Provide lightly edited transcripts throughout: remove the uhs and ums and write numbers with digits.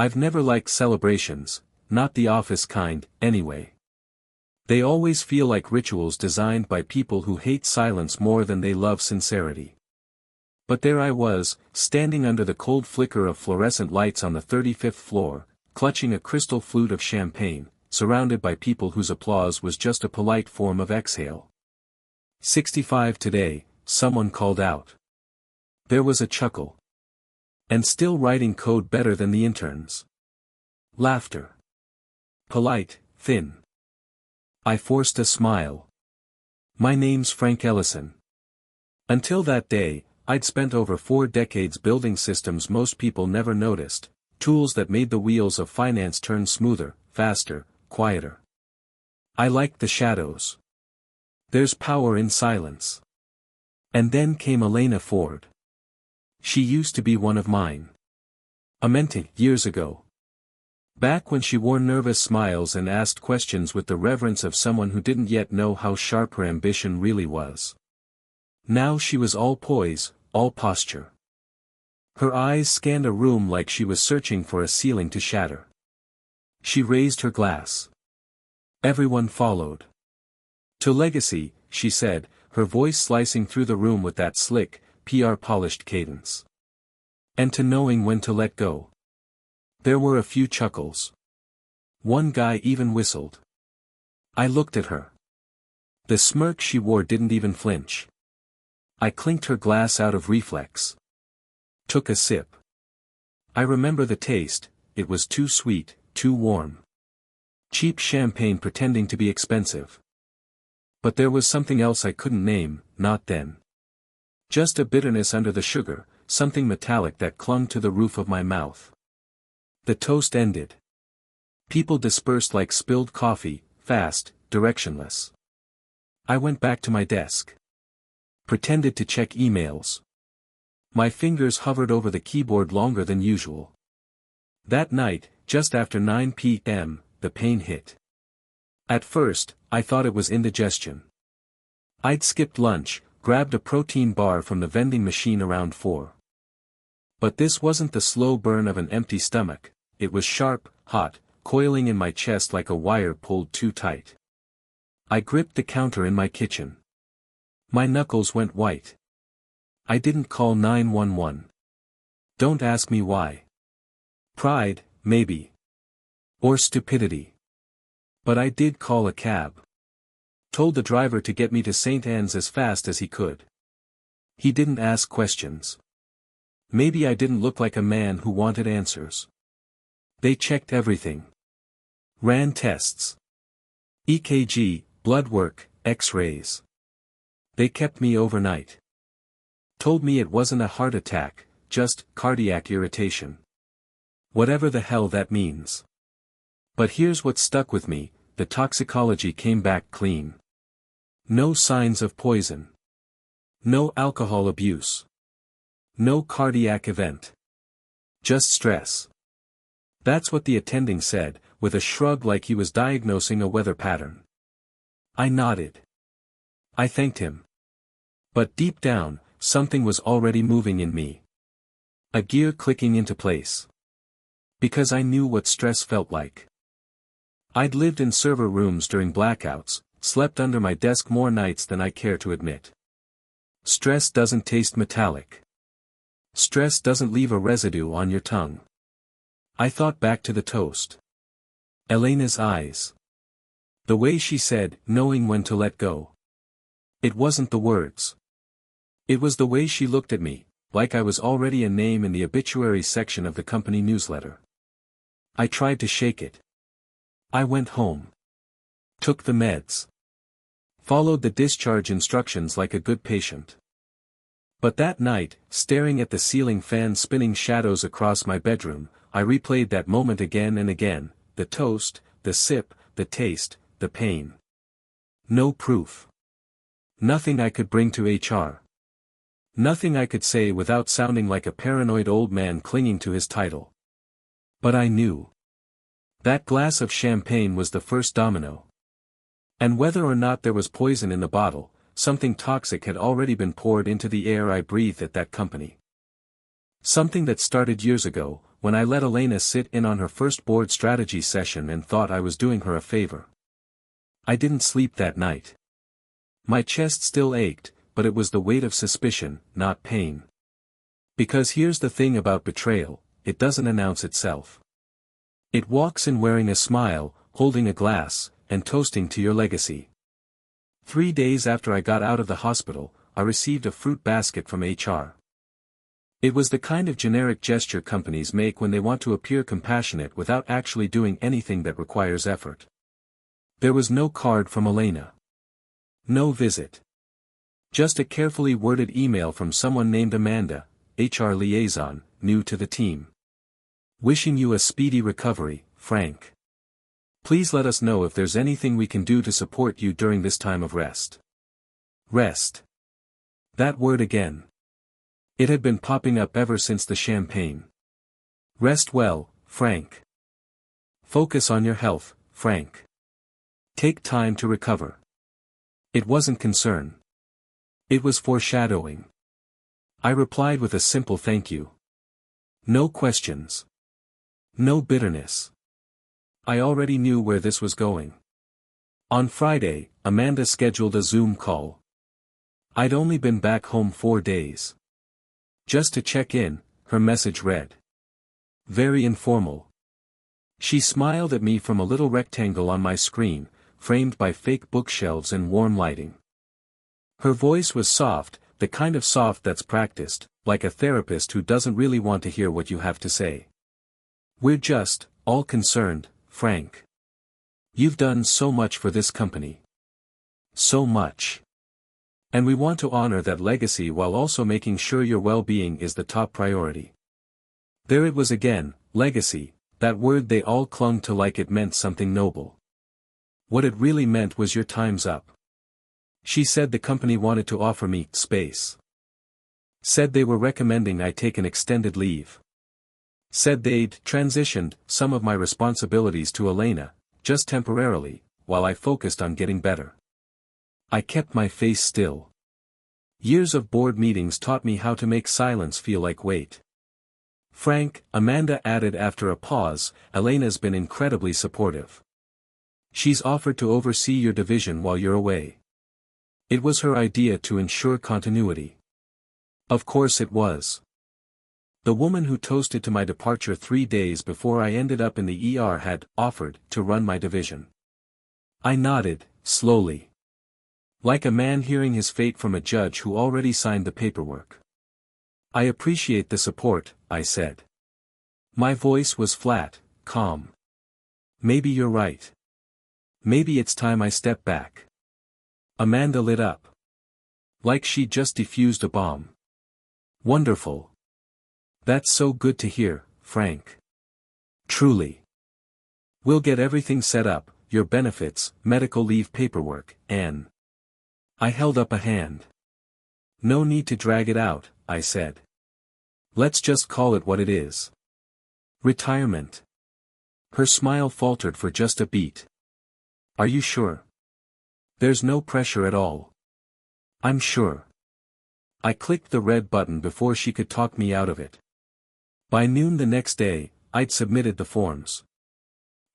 I've never liked celebrations, not the office kind, anyway. They always feel like rituals designed by people who hate silence more than they love sincerity. But there I was, standing under the cold flicker of fluorescent lights on the 35th floor, clutching a crystal flute of champagne, surrounded by people whose applause was just a polite form of exhale. 65 today, someone called out. There was a chuckle. And still writing code better than the interns. Laughter. Polite, thin. I forced a smile. My name's Frank Ellison. Until that day, I'd spent over 4 decades building systems most people never noticed, tools that made the wheels of finance turn smoother, faster, quieter. I liked the shadows. There's power in silence. And then came Elena Ford. She used to be one of mine. A mentee, years ago. Back when she wore nervous smiles and asked questions with the reverence of someone who didn't yet know how sharp her ambition really was. Now she was all poise, all posture. Her eyes scanned a room like she was searching for a ceiling to shatter. She raised her glass. Everyone followed. To legacy, she said, her voice slicing through the room with that slick, PR-polished cadence. And to knowing when to let go. There were a few chuckles. One guy even whistled. I looked at her. The smirk she wore didn't even flinch. I clinked her glass out of reflex. Took a sip. I remember the taste, it was too sweet, too warm. Cheap champagne pretending to be expensive. But there was something else I couldn't name, not then. Just a bitterness under the sugar, something metallic that clung to the roof of my mouth. The toast ended. People dispersed like spilled coffee, fast, directionless. I went back to my desk. Pretended to check emails. My fingers hovered over the keyboard longer than usual. That night, just after 9 p.m., the pain hit. At first, I thought it was indigestion. I'd skipped lunch, grabbed a protein bar from the vending machine around 4. But this wasn't the slow burn of an empty stomach, it was sharp, hot, coiling in my chest like a wire pulled too tight. I gripped the counter in my kitchen. My knuckles went white. I didn't call 911. Don't ask me why. Pride, maybe. Or stupidity. But I did call a cab. Told the driver to get me to St. Anne's as fast as he could. He didn't ask questions. Maybe I didn't look like a man who wanted answers. They checked everything. Ran tests. EKG, blood work, X-rays. They kept me overnight. Told me it wasn't a heart attack, just cardiac irritation. Whatever the hell that means. But here's what stuck with me, the toxicology came back clean. No signs of poison. No alcohol abuse. No cardiac event. Just stress. That's what the attending said, with a shrug like he was diagnosing a weather pattern. I nodded. I thanked him. But deep down, something was already moving in me. A gear clicking into place. Because I knew what stress felt like. I'd lived in server rooms during blackouts, slept under my desk more nights than I care to admit. Stress doesn't taste metallic. Stress doesn't leave a residue on your tongue. I thought back to the toast. Elena's eyes. The way she said, knowing when to let go. It wasn't the words. It was the way she looked at me, like I was already a name in the obituary section of the company newsletter. I tried to shake it. I went home. Took the meds. Followed the discharge instructions like a good patient. But that night, staring at the ceiling fan spinning shadows across my bedroom, I replayed that moment again and again, the toast, the sip, the taste, the pain. No proof. Nothing I could bring to HR. Nothing I could say without sounding like a paranoid old man clinging to his title. But I knew. That glass of champagne was the first domino. And whether or not there was poison in the bottle, something toxic had already been poured into the air I breathed at that company. Something that started years ago, when I let Elena sit in on her first board strategy session and thought I was doing her a favor. I didn't sleep that night. My chest still ached, but it was the weight of suspicion, not pain. Because here's the thing about betrayal, it doesn't announce itself. It walks in wearing a smile, holding a glass, and toasting to your legacy. 3 days after I got out of the hospital, I received a fruit basket from HR. It was the kind of generic gesture companies make when they want to appear compassionate without actually doing anything that requires effort. There was no card from Elena. No visit. Just a carefully worded email from someone named Amanda, HR liaison, new to the team. Wishing you a speedy recovery, Frank. Please let us know if there's anything we can do to support you during this time of rest. Rest. That word again. It had been popping up ever since the champagne. Rest well, Frank. Focus on your health, Frank. Take time to recover. It wasn't concern. It was foreshadowing. I replied with a simple thank you. No questions. No bitterness. I already knew where this was going. On Friday, Amanda scheduled a Zoom call. I'd only been back home 4 days. Just to check in, her message read. Very informal. She smiled at me from a little rectangle on my screen, framed by fake bookshelves and warm lighting. Her voice was soft, the kind of soft that's practiced, like a therapist who doesn't really want to hear what you have to say. We're just, all concerned, Frank. You've done so much for this company. So much. And we want to honor that legacy while also making sure your well-being is the top priority. There it was again, legacy, that word they all clung to like it meant something noble. What it really meant was your time's up. She said the company wanted to offer me space. Said they were recommending I take an extended leave. Said they'd transitioned some of my responsibilities to Elena, just temporarily, while I focused on getting better. I kept my face still. Years of board meetings taught me how to make silence feel like weight. Frank, Amanda added after a pause, Elena's been incredibly supportive. She's offered to oversee your division while you're away. It was her idea to ensure continuity. Of course it was. The woman who toasted to my departure 3 days before I ended up in the ER had offered to run my division. I nodded, slowly. Like a man hearing his fate from a judge who already signed the paperwork. I appreciate the support, I said. My voice was flat, calm. Maybe you're right. Maybe it's time I step back. Amanda lit up. Like she'd just defused a bomb. Wonderful. That's so good to hear, Frank. Truly. We'll get everything set up, your benefits, medical leave paperwork, and... I held up a hand. No need to drag it out, I said. Let's just call it what it is. Retirement. Her smile faltered for just a beat. Are you sure? There's no pressure at all. I'm sure. I clicked the red button before she could talk me out of it. By noon the next day, I'd submitted the forms.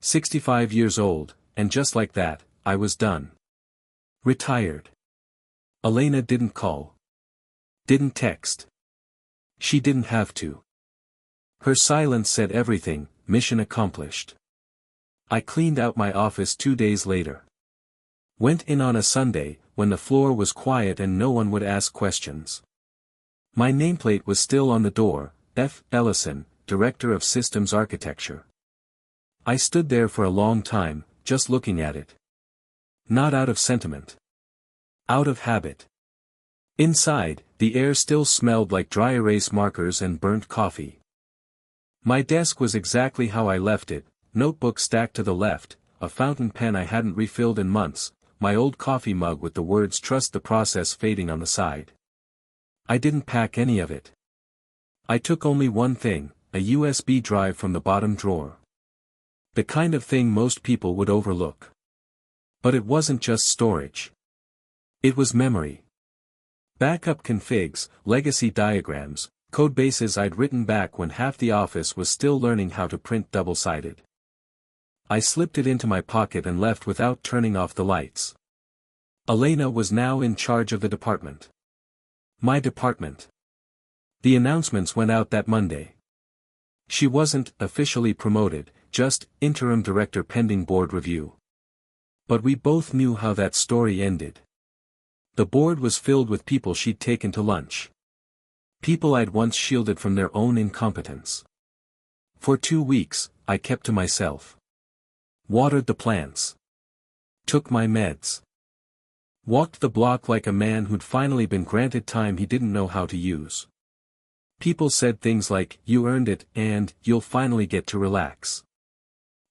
65 years old, and just like that, I was done. Retired. Elena didn't call. Didn't text. She didn't have to. Her silence said everything, mission accomplished. I cleaned out my office 2 days later. Went in on a Sunday, when the floor was quiet and no one would ask questions. My nameplate was still on the door, F. Ellison, Director of Systems Architecture. I stood there for a long time, just looking at it. Not out of sentiment. Out of habit. Inside, the air still smelled like dry erase markers and burnt coffee. My desk was exactly how I left it, notebook stacked to the left, a fountain pen I hadn't refilled in months, my old coffee mug with the words "Trust the process" fading on the side. I didn't pack any of it. I took only one thing, a USB drive from the bottom drawer. The kind of thing most people would overlook. But it wasn't just storage. It was memory. Backup configs, legacy diagrams, Codebases I'd written back when half the office was still learning how to print double-sided. I slipped it into my pocket and left without turning off the lights. Elena was now in charge of the department. My department. The announcements went out that Monday. She wasn't officially promoted, just interim director pending board review. But we both knew how that story ended. The board was filled with people she'd taken to lunch. People I'd once shielded from their own incompetence. For 2 weeks, I kept to myself. Watered the plants. Took my meds. Walked the block like a man who'd finally been granted time he didn't know how to use. People said things like, "You earned it," and "You'll finally get to relax."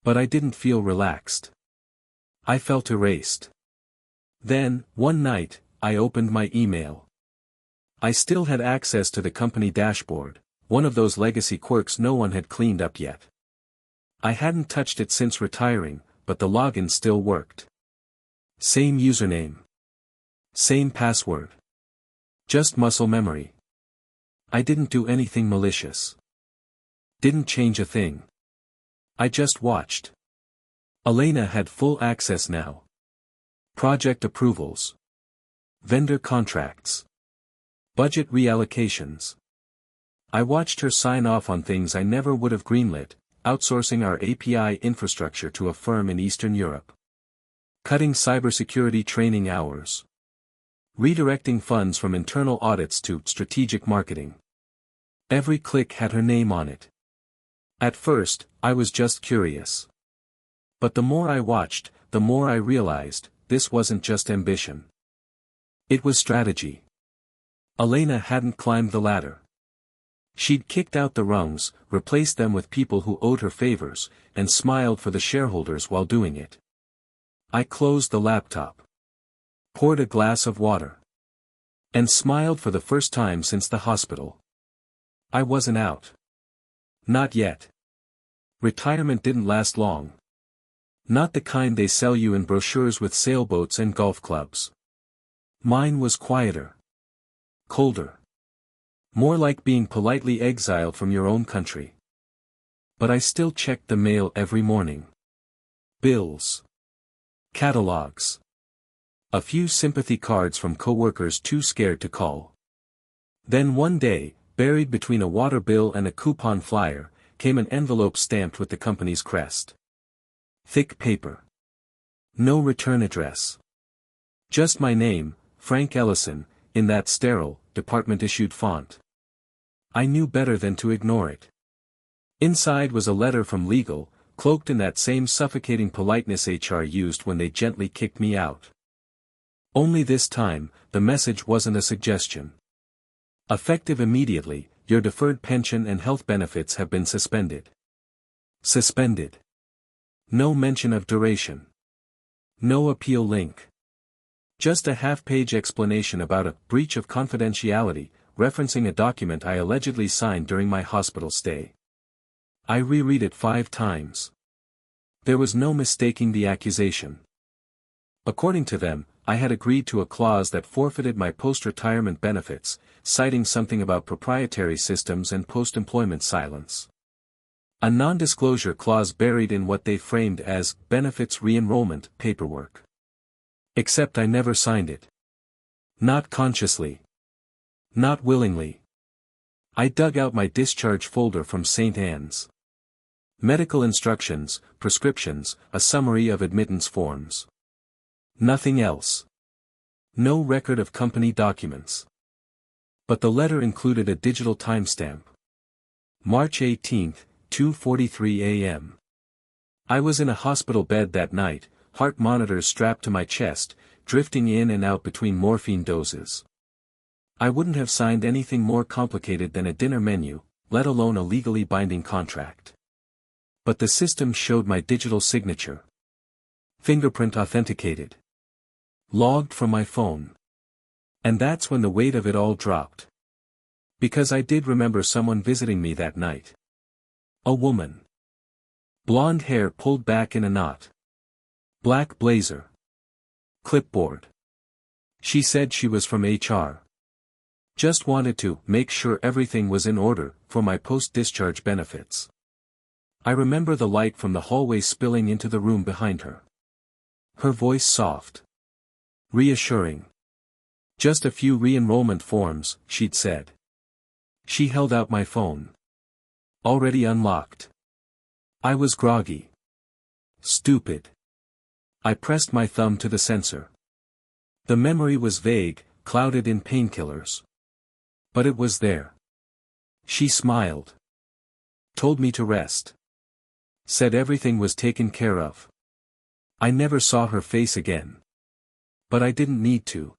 But I didn't feel relaxed. I felt erased. Then, one night, I opened my email. I still had access to the company dashboard, one of those legacy quirks no one had cleaned up yet. I hadn't touched it since retiring, but the login still worked. Same username. Same password. Just muscle memory. I didn't do anything malicious. Didn't change a thing. I just watched. Elena had full access now. Project approvals. Vendor contracts. Budget reallocations. I watched her sign off on things I never would have greenlit, outsourcing our API infrastructure to a firm in Eastern Europe. Cutting cybersecurity training hours. Redirecting funds from internal audits to strategic marketing. Every click had her name on it. At first, I was just curious. But the more I watched, the more I realized, this wasn't just ambition. It was strategy. Elena hadn't climbed the ladder. She'd kicked out the rungs, replaced them with people who owed her favors, and smiled for the shareholders while doing it. I closed the laptop. Poured a glass of water. And smiled for the first time since the hospital. I wasn't out. Not yet. Retirement didn't last long. Not the kind they sell you in brochures with sailboats and golf clubs. Mine was quieter. Colder. More like being politely exiled from your own country. But I still checked the mail every morning. Bills. Catalogs. A few sympathy cards from coworkers too scared to call. Then one day, buried between a water bill and a coupon flyer, came an envelope stamped with the company's crest. Thick paper. No return address. Just my name, Frank Ellison, in that sterile, department-issued font. I knew better than to ignore it. Inside was a letter from legal, cloaked in that same suffocating politeness HR used when they gently kicked me out. Only this time, the message wasn't a suggestion. Effective immediately, your deferred pension and health benefits have been suspended. Suspended. No mention of duration. No appeal link. Just a half-page explanation about a breach of confidentiality, referencing a document I allegedly signed during my hospital stay. I reread it 5 times. There was no mistaking the accusation. According to them, I had agreed to a clause that forfeited my post-retirement benefits, citing something about proprietary systems and post-employment silence. A non-disclosure clause buried in what they framed as benefits re-enrollment paperwork. Except I never signed it. Not consciously. Not willingly. I dug out my discharge folder from St. Anne's. Medical instructions, prescriptions, a summary of admittance forms. Nothing else. No record of company documents. But the letter included a digital timestamp. March 18, 2:43 a.m. I was in a hospital bed that night, heart monitors strapped to my chest, drifting in and out between morphine doses. I wouldn't have signed anything more complicated than a dinner menu, let alone a legally binding contract. But the system showed my digital signature. Fingerprint authenticated. Logged from my phone. And that's when the weight of it all dropped. Because I did remember someone visiting me that night. A woman. Blonde hair pulled back in a knot. Black blazer. Clipboard. She said she was from HR. Just wanted to make sure everything was in order for my post-discharge benefits. I remember the light from the hallway spilling into the room behind her. Her voice soft. Reassuring. Just a few re-enrollment forms, she'd said. She held out my phone. Already unlocked. I was groggy. Stupid. I pressed my thumb to the sensor. The memory was vague, clouded in painkillers. But it was there. She smiled. Told me to rest. Said everything was taken care of. I never saw her face again. But I didn't need to.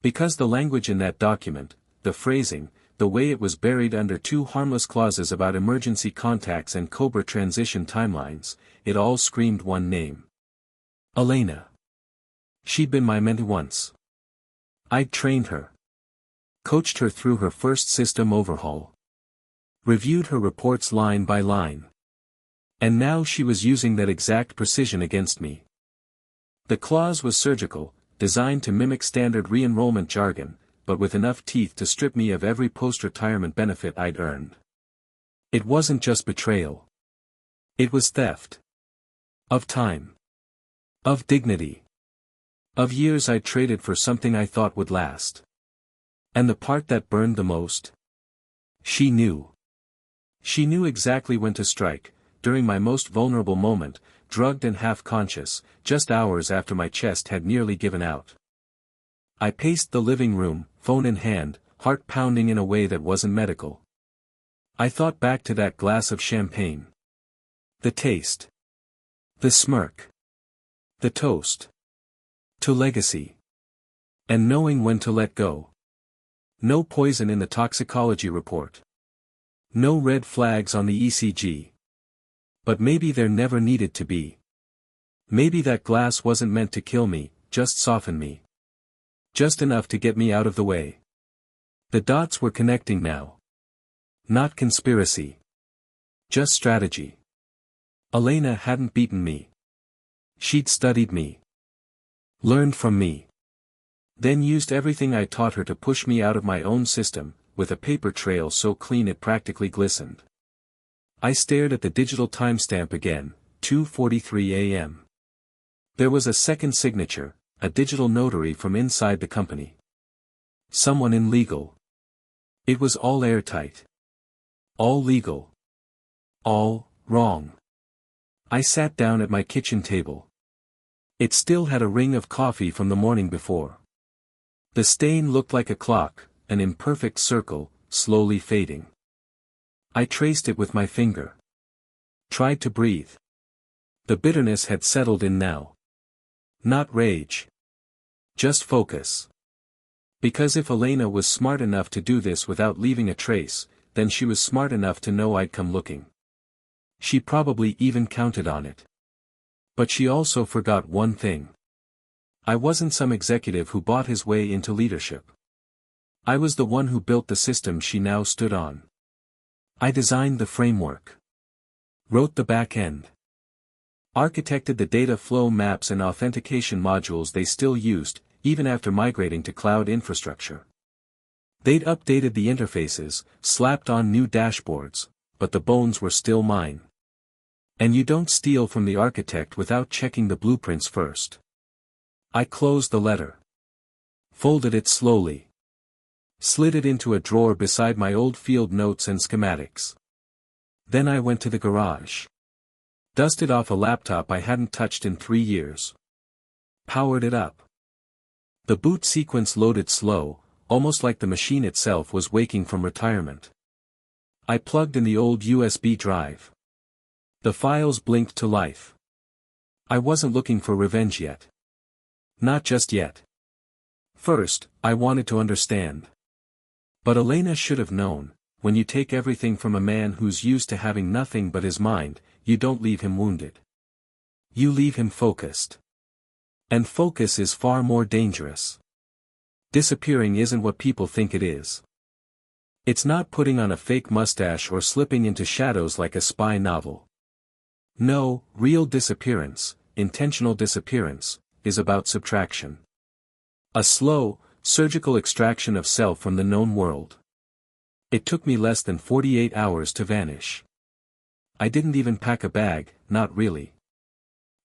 Because the language in that document, the phrasing, the way it was buried under two harmless clauses about emergency contacts and COBRA transition timelines, it all screamed one name. Elena. She'd been my mentee once. I'd trained her. Coached her through her first system overhaul. Reviewed her reports line by line. And now she was using that exact precision against me. The clause was surgical, designed to mimic standard re-enrollment jargon, but with enough teeth to strip me of every post-retirement benefit I'd earned. It wasn't just betrayal. It was theft. Of time. Of dignity. Of years I'd traded for something I thought would last. And the part that burned the most? She knew. She knew exactly when to strike, during my most vulnerable moment, drugged and half-conscious, just hours after my chest had nearly given out. I paced the living room, phone in hand, heart pounding in a way that wasn't medical. I thought back to that glass of champagne. The taste. The smirk. The toast. To legacy. And knowing when to let go. No poison in the toxicology report. No red flags on the ECG. But maybe there never needed to be. Maybe that glass wasn't meant to kill me, just soften me. Just enough to get me out of the way. The dots were connecting now. Not conspiracy. Just strategy. Elena hadn't beaten me. She'd studied me. Learned from me. Then used everything I taught her to push me out of my own system, with a paper trail so clean it practically glistened. I stared at the digital timestamp again, 2:43 a.m. There was a second signature, a digital notary from inside the company. Someone in legal. It was all airtight. All legal. All wrong. I sat down at my kitchen table. It still had a ring of coffee from the morning before. The stain looked like a clock, an imperfect circle, slowly fading. I traced it with my finger. Tried to breathe. The bitterness had settled in now. Not rage. Just focus. Because if Elena was smart enough to do this without leaving a trace, then she was smart enough to know I'd come looking. She probably even counted on it. But she also forgot one thing. I wasn't some executive who bought his way into leadership. I was the one who built the system she now stood on. I designed the framework. Wrote the back end. Architected the data flow maps and authentication modules they still used, even after migrating to cloud infrastructure. They'd updated the interfaces, slapped on new dashboards, but the bones were still mine. And you don't steal from the architect without checking the blueprints first. I closed the letter. Folded it slowly. Slid it into a drawer beside my old field notes and schematics. Then I went to the garage. Dusted off a laptop I hadn't touched in 3 years. Powered it up. The boot sequence loaded slow, almost like the machine itself was waking from retirement. I plugged in the old USB drive. The files blinked to life. I wasn't looking for revenge yet. Not just yet. First, I wanted to understand. But Elena should have known, when you take everything from a man who's used to having nothing but his mind, you don't leave him wounded. You leave him focused. And focus is far more dangerous. Disappearing isn't what people think it is. It's not putting on a fake mustache or slipping into shadows like a spy novel. No, real disappearance, intentional disappearance, is about subtraction. A slow, surgical extraction of self from the known world. It took me less than 48 hours to vanish. I didn't even pack a bag, not really.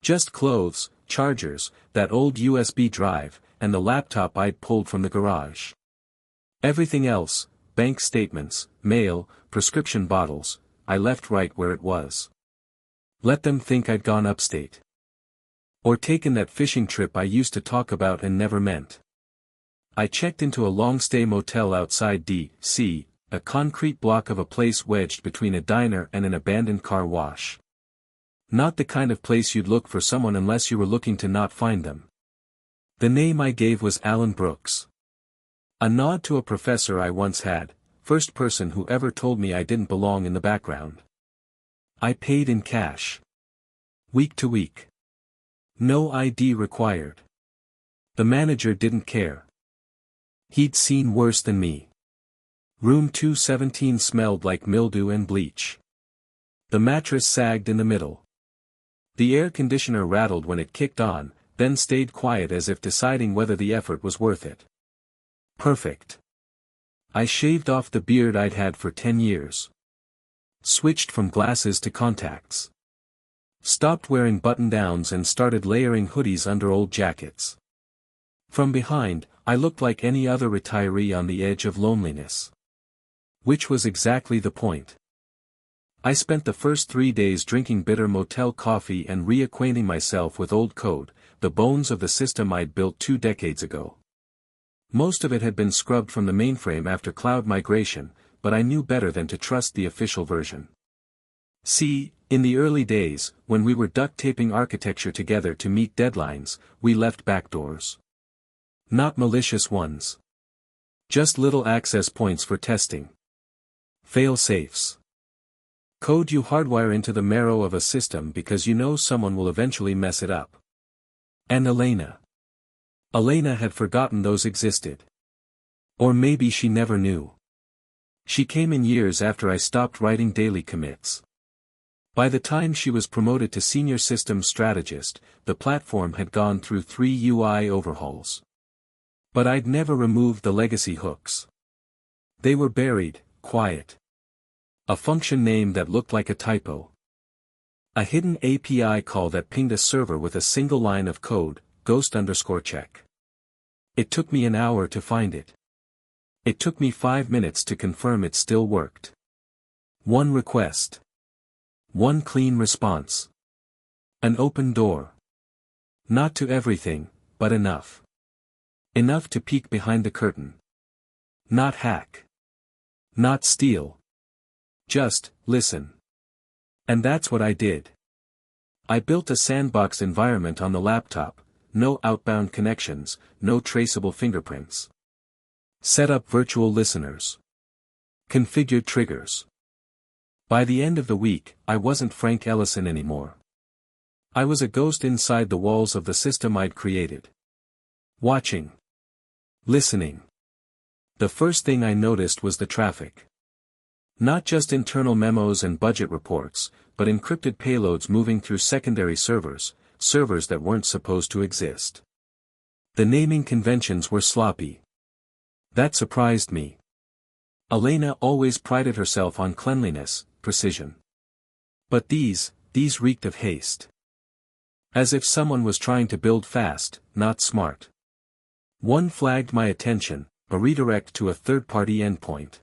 Just clothes, chargers, that old USB drive, and the laptop I'd pulled from the garage. Everything else, bank statements, mail, prescription bottles, I left right where it was. Let them think I'd gone upstate. Or taken that fishing trip I used to talk about and never meant. I checked into a long-stay motel outside D.C., a concrete block of a place wedged between a diner and an abandoned car wash. Not the kind of place you'd look for someone unless you were looking to not find them. The name I gave was Alan Brooks. A nod to a professor I once had, first person who ever told me I didn't belong in the background. I paid in cash. Week to week. No ID required. The manager didn't care. He'd seen worse than me. Room 217 smelled like mildew and bleach. The mattress sagged in the middle. The air conditioner rattled when it kicked on, then stayed quiet as if deciding whether the effort was worth it. Perfect. I shaved off the beard I'd had for 10 years. Switched from glasses to contacts. Stopped wearing button-downs and started layering hoodies under old jackets. From behind, I looked like any other retiree on the edge of loneliness. Which was exactly the point. I spent the first 3 days drinking bitter motel coffee and reacquainting myself with old code, the bones of the system I'd built 2 decades ago. Most of it had been scrubbed from the mainframe after cloud migration, but I knew better than to trust the official version. See, in the early days, when we were duct-taping architecture together to meet deadlines, we left backdoors. Not malicious ones. Just little access points for testing. Fail-safes. Code you hardwire into the marrow of a system because you know someone will eventually mess it up. And Elena had forgotten those existed. Or maybe she never knew. She came in years after I stopped writing daily commits. By the time she was promoted to senior systems strategist, the platform had gone through 3 UI overhauls. But I'd never removed the legacy hooks. They were buried, quiet. A function name that looked like a typo. A hidden API call that pinged a server with a single line of code, ghost_check. It took me an hour to find it. It took me 5 minutes to confirm it still worked. One request. One clean response. An open door. Not to everything, but enough. Enough to peek behind the curtain. Not hack. Not steal. Just, listen. And that's what I did. I built a sandbox environment on the laptop, no outbound connections, no traceable fingerprints. Set up virtual listeners. Configured triggers. By the end of the week, I wasn't Frank Ellison anymore. I was a ghost inside the walls of the system I'd created. Watching. Listening. The first thing I noticed was the traffic. Not just internal memos and budget reports, but encrypted payloads moving through secondary servers that weren't supposed to exist. The naming conventions were sloppy. That surprised me. Elena always prided herself on cleanliness, precision. But these reeked of haste. As if someone was trying to build fast, not smart. One flagged my attention, a redirect to a third-party endpoint.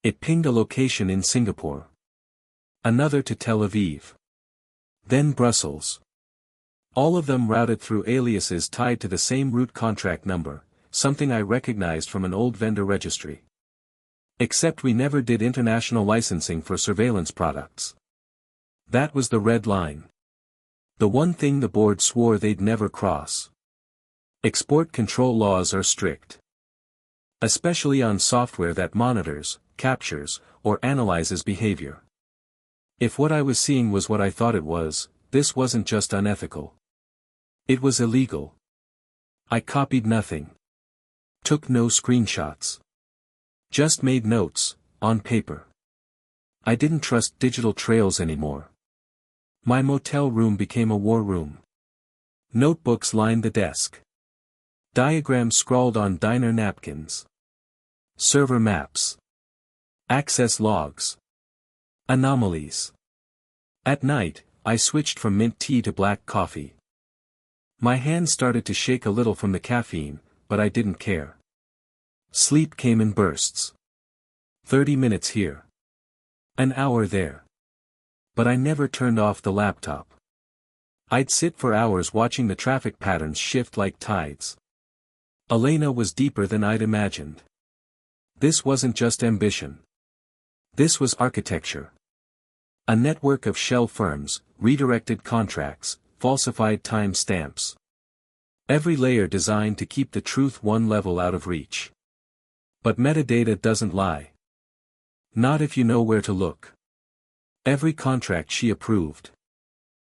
It pinged a location in Singapore. Another to Tel Aviv. Then Brussels. All of them routed through aliases tied to the same root contract number, something I recognized from an old vendor registry. Except we never did international licensing for surveillance products. That was the red line. The one thing the board swore they'd never cross. Export control laws are strict. Especially on software that monitors, captures, or analyzes behavior. If what I was seeing was what I thought it was, this wasn't just unethical. It was illegal. I copied nothing. Took no screenshots. Just made notes, on paper. I didn't trust digital trails anymore. My motel room became a war room. Notebooks lined the desk. Diagrams scrawled on diner napkins. Server maps. Access logs. Anomalies. At night, I switched from mint tea to black coffee. My hands started to shake a little from the caffeine, but I didn't care. Sleep came in bursts. 30 minutes here. An hour there. But I never turned off the laptop. I'd sit for hours watching the traffic patterns shift like tides. Elena was deeper than I'd imagined. This wasn't just ambition. This was architecture. A network of shell firms, redirected contracts, falsified time stamps. Every layer designed to keep the truth one level out of reach. But metadata doesn't lie. Not if you know where to look. Every contract she approved.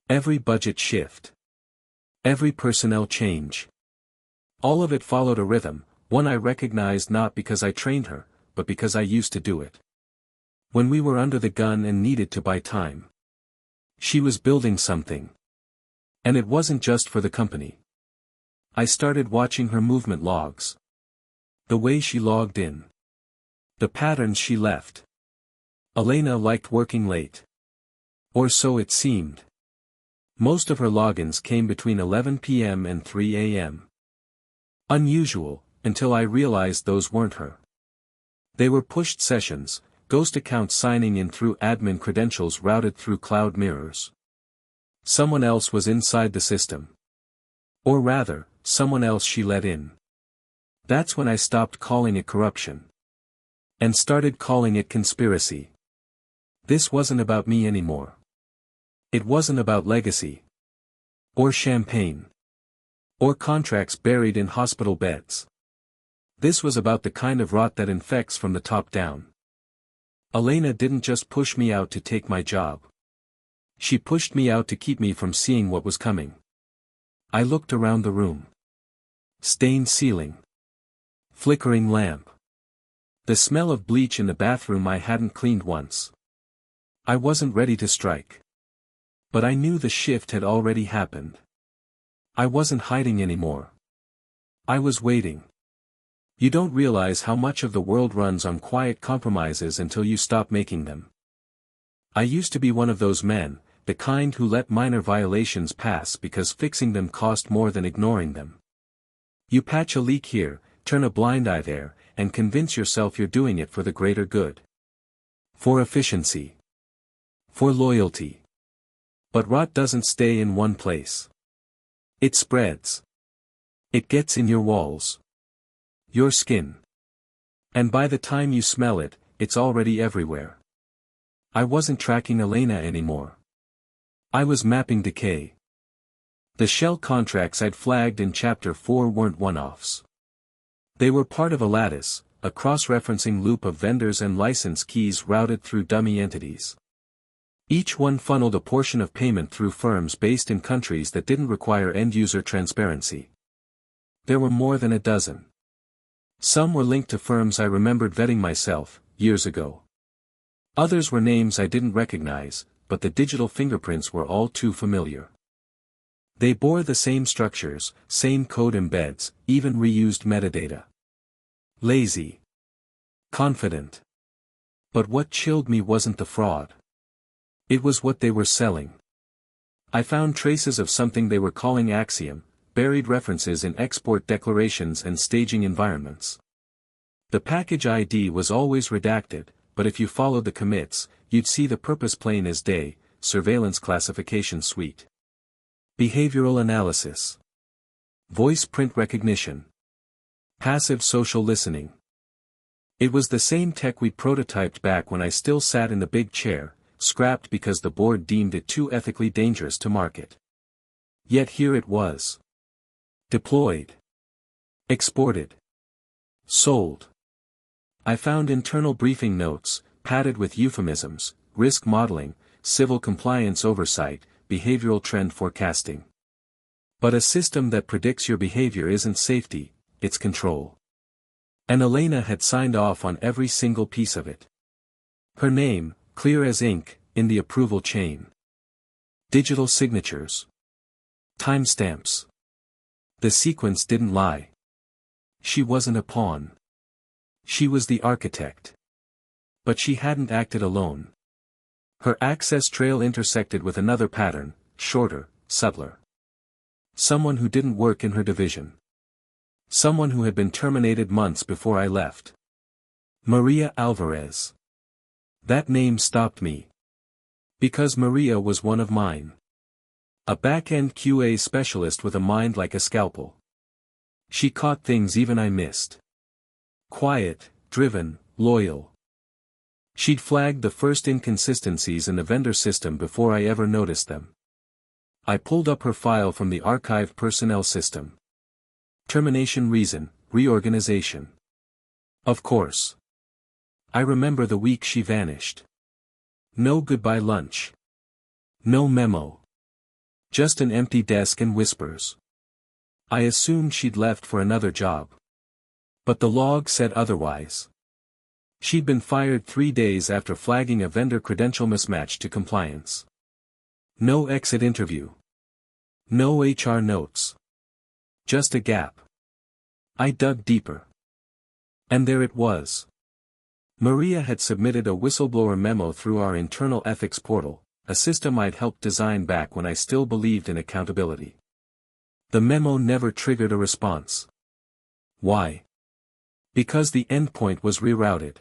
Every budget shift. Every personnel change. All of it followed a rhythm, one I recognized not because I trained her, but because I used to do it. When we were under the gun and needed to buy time. She was building something. And it wasn't just for the company. I started watching her movement logs. The way she logged in. The patterns she left. Elena liked working late. Or so it seemed. Most of her logins came between 11 p.m. and 3 a.m. Unusual, until I realized those weren't her. They were pushed sessions, ghost accounts signing in through admin credentials routed through cloud mirrors. Someone else was inside the system. Or rather, someone else she let in. That's when I stopped calling it corruption. And started calling it conspiracy. This wasn't about me anymore. It wasn't about legacy. Or champagne. Or contracts buried in hospital beds. This was about the kind of rot that infects from the top down. Elena didn't just push me out to take my job. She pushed me out to keep me from seeing what was coming. I looked around the room. Stained ceiling. Flickering lamp. The smell of bleach in the bathroom I hadn't cleaned once. I wasn't ready to strike. But I knew the shift had already happened. I wasn't hiding anymore. I was waiting. You don't realize how much of the world runs on quiet compromises until you stop making them. I used to be one of those men, the kind who let minor violations pass because fixing them cost more than ignoring them. You patch a leak here, turn a blind eye there, and convince yourself you're doing it for the greater good. For efficiency. For loyalty. But rot doesn't stay in one place. It spreads. It gets in your walls. Your skin. And by the time you smell it, it's already everywhere. I wasn't tracking Elena anymore. I was mapping decay. The shell contracts I'd flagged in Chapter 4 weren't one-offs. They were part of a lattice, a cross-referencing loop of vendors and license keys routed through dummy entities. Each one funneled a portion of payment through firms based in countries that didn't require end-user transparency. There were more than a dozen. Some were linked to firms I remembered vetting myself, years ago. Others were names I didn't recognize, but the digital fingerprints were all too familiar. They bore the same structures, same code embeds, even reused metadata. Lazy. Confident. But what chilled me wasn't the fraud. It was what they were selling. I found traces of something they were calling Axiom, buried references in export declarations and staging environments. The package ID was always redacted, but if you followed the commits, you'd see the purpose plain as day: surveillance classification suite. Behavioral analysis. Voice print recognition. Passive social listening. It was the same tech we prototyped back when I still sat in the big chair, scrapped because the board deemed it too ethically dangerous to market. Yet here it was. Deployed. Exported. Sold. I found internal briefing notes, padded with euphemisms, risk modeling, civil compliance oversight, behavioral trend forecasting. But a system that predicts your behavior isn't safety, it's control. And Elena had signed off on every single piece of it. Her name, clear as ink, in the approval chain. Digital signatures. Timestamps. The sequence didn't lie. She wasn't a pawn. She was the architect. But she hadn't acted alone. Her access trail intersected with another pattern, shorter, subtler. Someone who didn't work in her division. Someone who had been terminated months before I left. Maria Alvarez. That name stopped me. Because Maria was one of mine. A back-end QA specialist with a mind like a scalpel. She caught things even I missed. Quiet, driven, loyal. She'd flagged the first inconsistencies in the vendor system before I ever noticed them. I pulled up her file from the archived personnel system. Termination reason, reorganization. Of course. I remember the week she vanished. No goodbye lunch. No memo. Just an empty desk and whispers. I assumed she'd left for another job. But the log said otherwise. She'd been fired 3 days after flagging a vendor credential mismatch to compliance. No exit interview. No HR notes. Just a gap. I dug deeper. And there it was. Maria had submitted a whistleblower memo through our internal ethics portal, a system I'd helped design back when I still believed in accountability. The memo never triggered a response. Why? Because the endpoint was rerouted.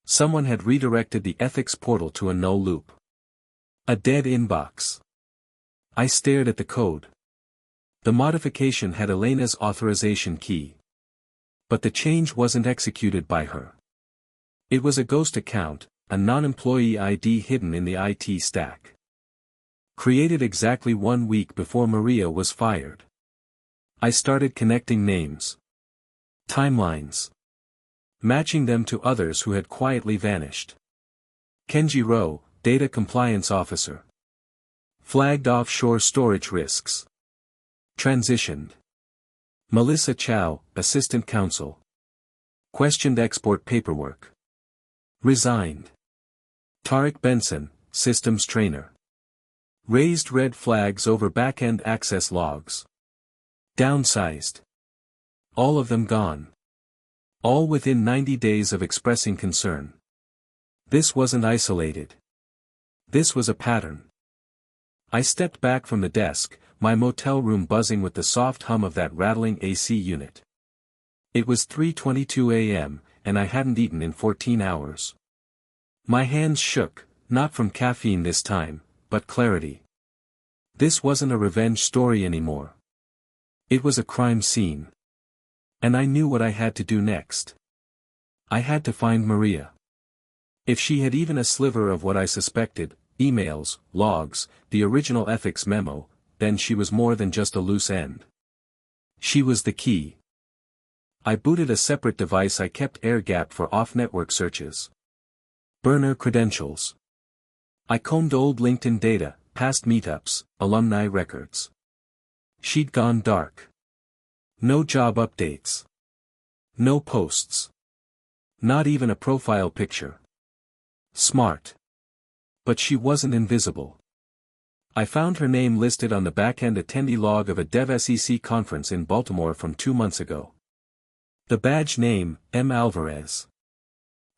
Someone had redirected the ethics portal to a null loop. A dead inbox. I stared at the code. The modification had Elena's authorization key. But the change wasn't executed by her. It was a ghost account, a non-employee ID hidden in the IT stack. Created exactly 1 week before Maria was fired. I started connecting names. Timelines. Matching them to others who had quietly vanished. Kenji Rowe, Data Compliance Officer. Flagged offshore storage risks. Transitioned. Melissa Chow, Assistant Counsel. Questioned export paperwork. Resigned. Tariq Benson, Systems Trainer. Raised red flags over back-end access logs. Downsized. All of them gone. All within 90 days of expressing concern. This wasn't isolated. This was a pattern. I stepped back from the desk, my motel room buzzing with the soft hum of that rattling AC unit. It was 3:22 a.m., and I hadn't eaten in 14 hours. My hands shook, not from caffeine this time, but clarity. This wasn't a revenge story anymore. It was a crime scene. And I knew what I had to do next. I had to find Maria. If she had even a sliver of what I suspected, emails, logs, the original ethics memo, then she was more than just a loose end. She was the key. I booted a separate device I kept air-gapped for off-network searches. Burner credentials. I combed old LinkedIn data, past meetups, alumni records. She'd gone dark. No job updates. No posts. Not even a profile picture. Smart. But she wasn't invisible. I found her name listed on the back-end attendee log of a DevSEC conference in Baltimore from 2 months ago. The badge name, M. Alvarez.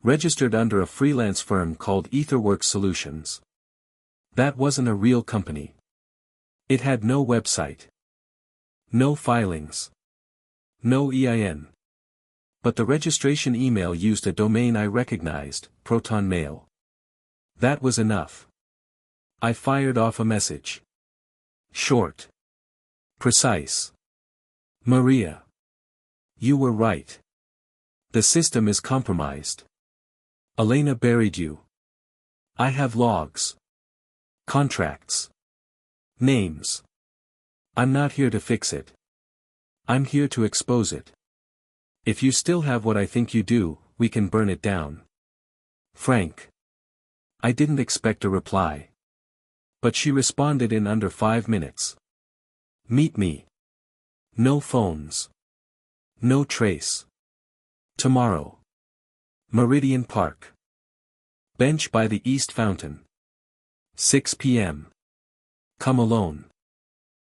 Registered under a freelance firm called Etherworks Solutions. That wasn't a real company. It had no website. No filings. No EIN. But the registration email used a domain I recognized, Proton Mail. That was enough. I fired off a message. Short. Precise. Maria. You were right. The system is compromised. Elena buried you. I have logs. Contracts. Names. I'm not here to fix it. I'm here to expose it. If you still have what I think you do, we can burn it down. Frank. I didn't expect a reply. But she responded in under 5 minutes. Meet me. No phones. No trace. Tomorrow. Meridian Park. Bench by the East Fountain. 6 p.m. Come alone.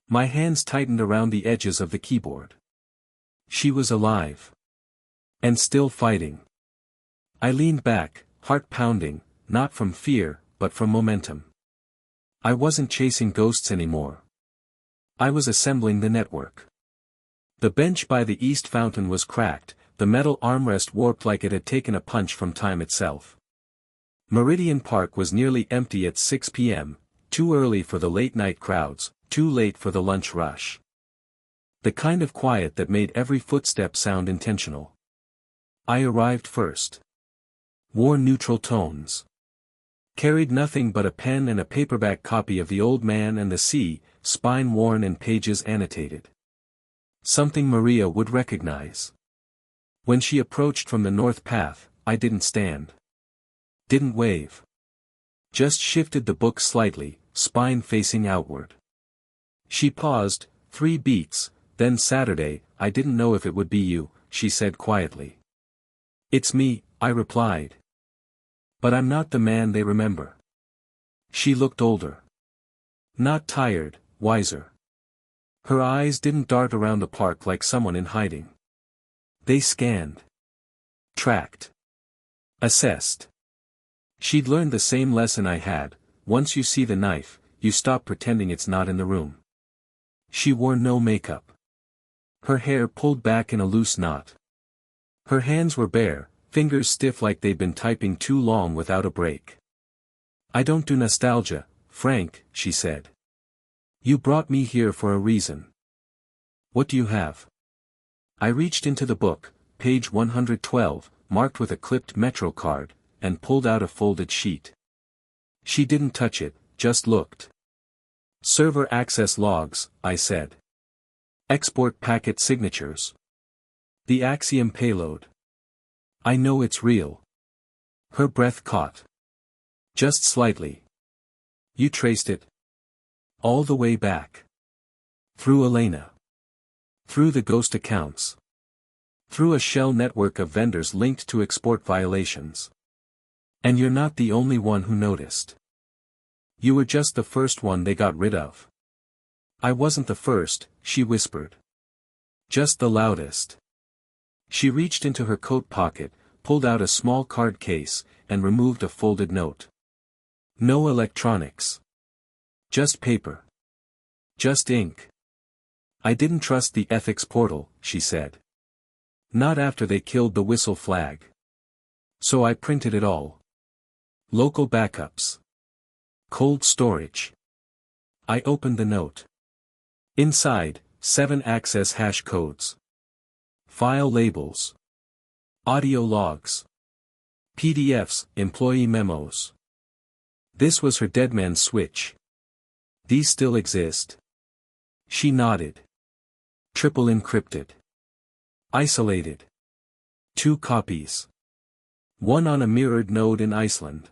My hands tightened around the edges of the keyboard. She was alive. And still fighting. I leaned back, heart pounding, not from fear, but from momentum. I wasn't chasing ghosts anymore. I was assembling the network. The bench by the east fountain was cracked, the metal armrest warped like it had taken a punch from time itself. Meridian Park was nearly empty at 6 p.m., too early for the late-night crowds, too late for the lunch rush. The kind of quiet that made every footstep sound intentional. I arrived first. Wore neutral tones. Carried nothing but a pen and a paperback copy of The Old Man and the Sea, spine worn and pages annotated. Something Maria would recognize. When she approached from the north path, I didn't stand. Didn't wave. Just shifted the book slightly, spine facing outward. She paused, 3 beats, then Saturday, I didn't know if it would be you, she said quietly. It's me, I replied. But I'm not the man they remember. She looked older. Not tired, wiser. Her eyes didn't dart around the park like someone in hiding. They scanned. Tracked. Assessed. She'd learned the same lesson I had: once you see the knife, you stop pretending it's not in the room. She wore no makeup. Her hair pulled back in a loose knot. Her hands were bare, fingers stiff like they'd been typing too long without a break. I don't do nostalgia, Frank, she said. You brought me here for a reason. What do you have? I reached into the book, page 112, marked with a clipped Metro card, and pulled out a folded sheet. She didn't touch it, just looked. Server access logs, I said. Export packet signatures. The Axiom payload. I know it's real. Her breath caught. Just slightly. You traced it? All the way back. Through Elena. Through the ghost accounts. Through a shell network of vendors linked to export violations. And you're not the only one who noticed. You were just the first one they got rid of. I wasn't the first, she whispered. Just the loudest. She reached into her coat pocket, pulled out a small card case, and removed a folded note. No electronics. Just paper. Just ink. I didn't trust the ethics portal, she said. Not after they killed the whistle flag. So I printed it all. Local backups. Cold storage. I opened the note. Inside, 7 access hash codes. File labels. Audio logs. PDFs, employee memos. This was her deadman switch. These still exist. She nodded. Triple encrypted. Isolated. 2 copies. One on a mirrored node in Iceland.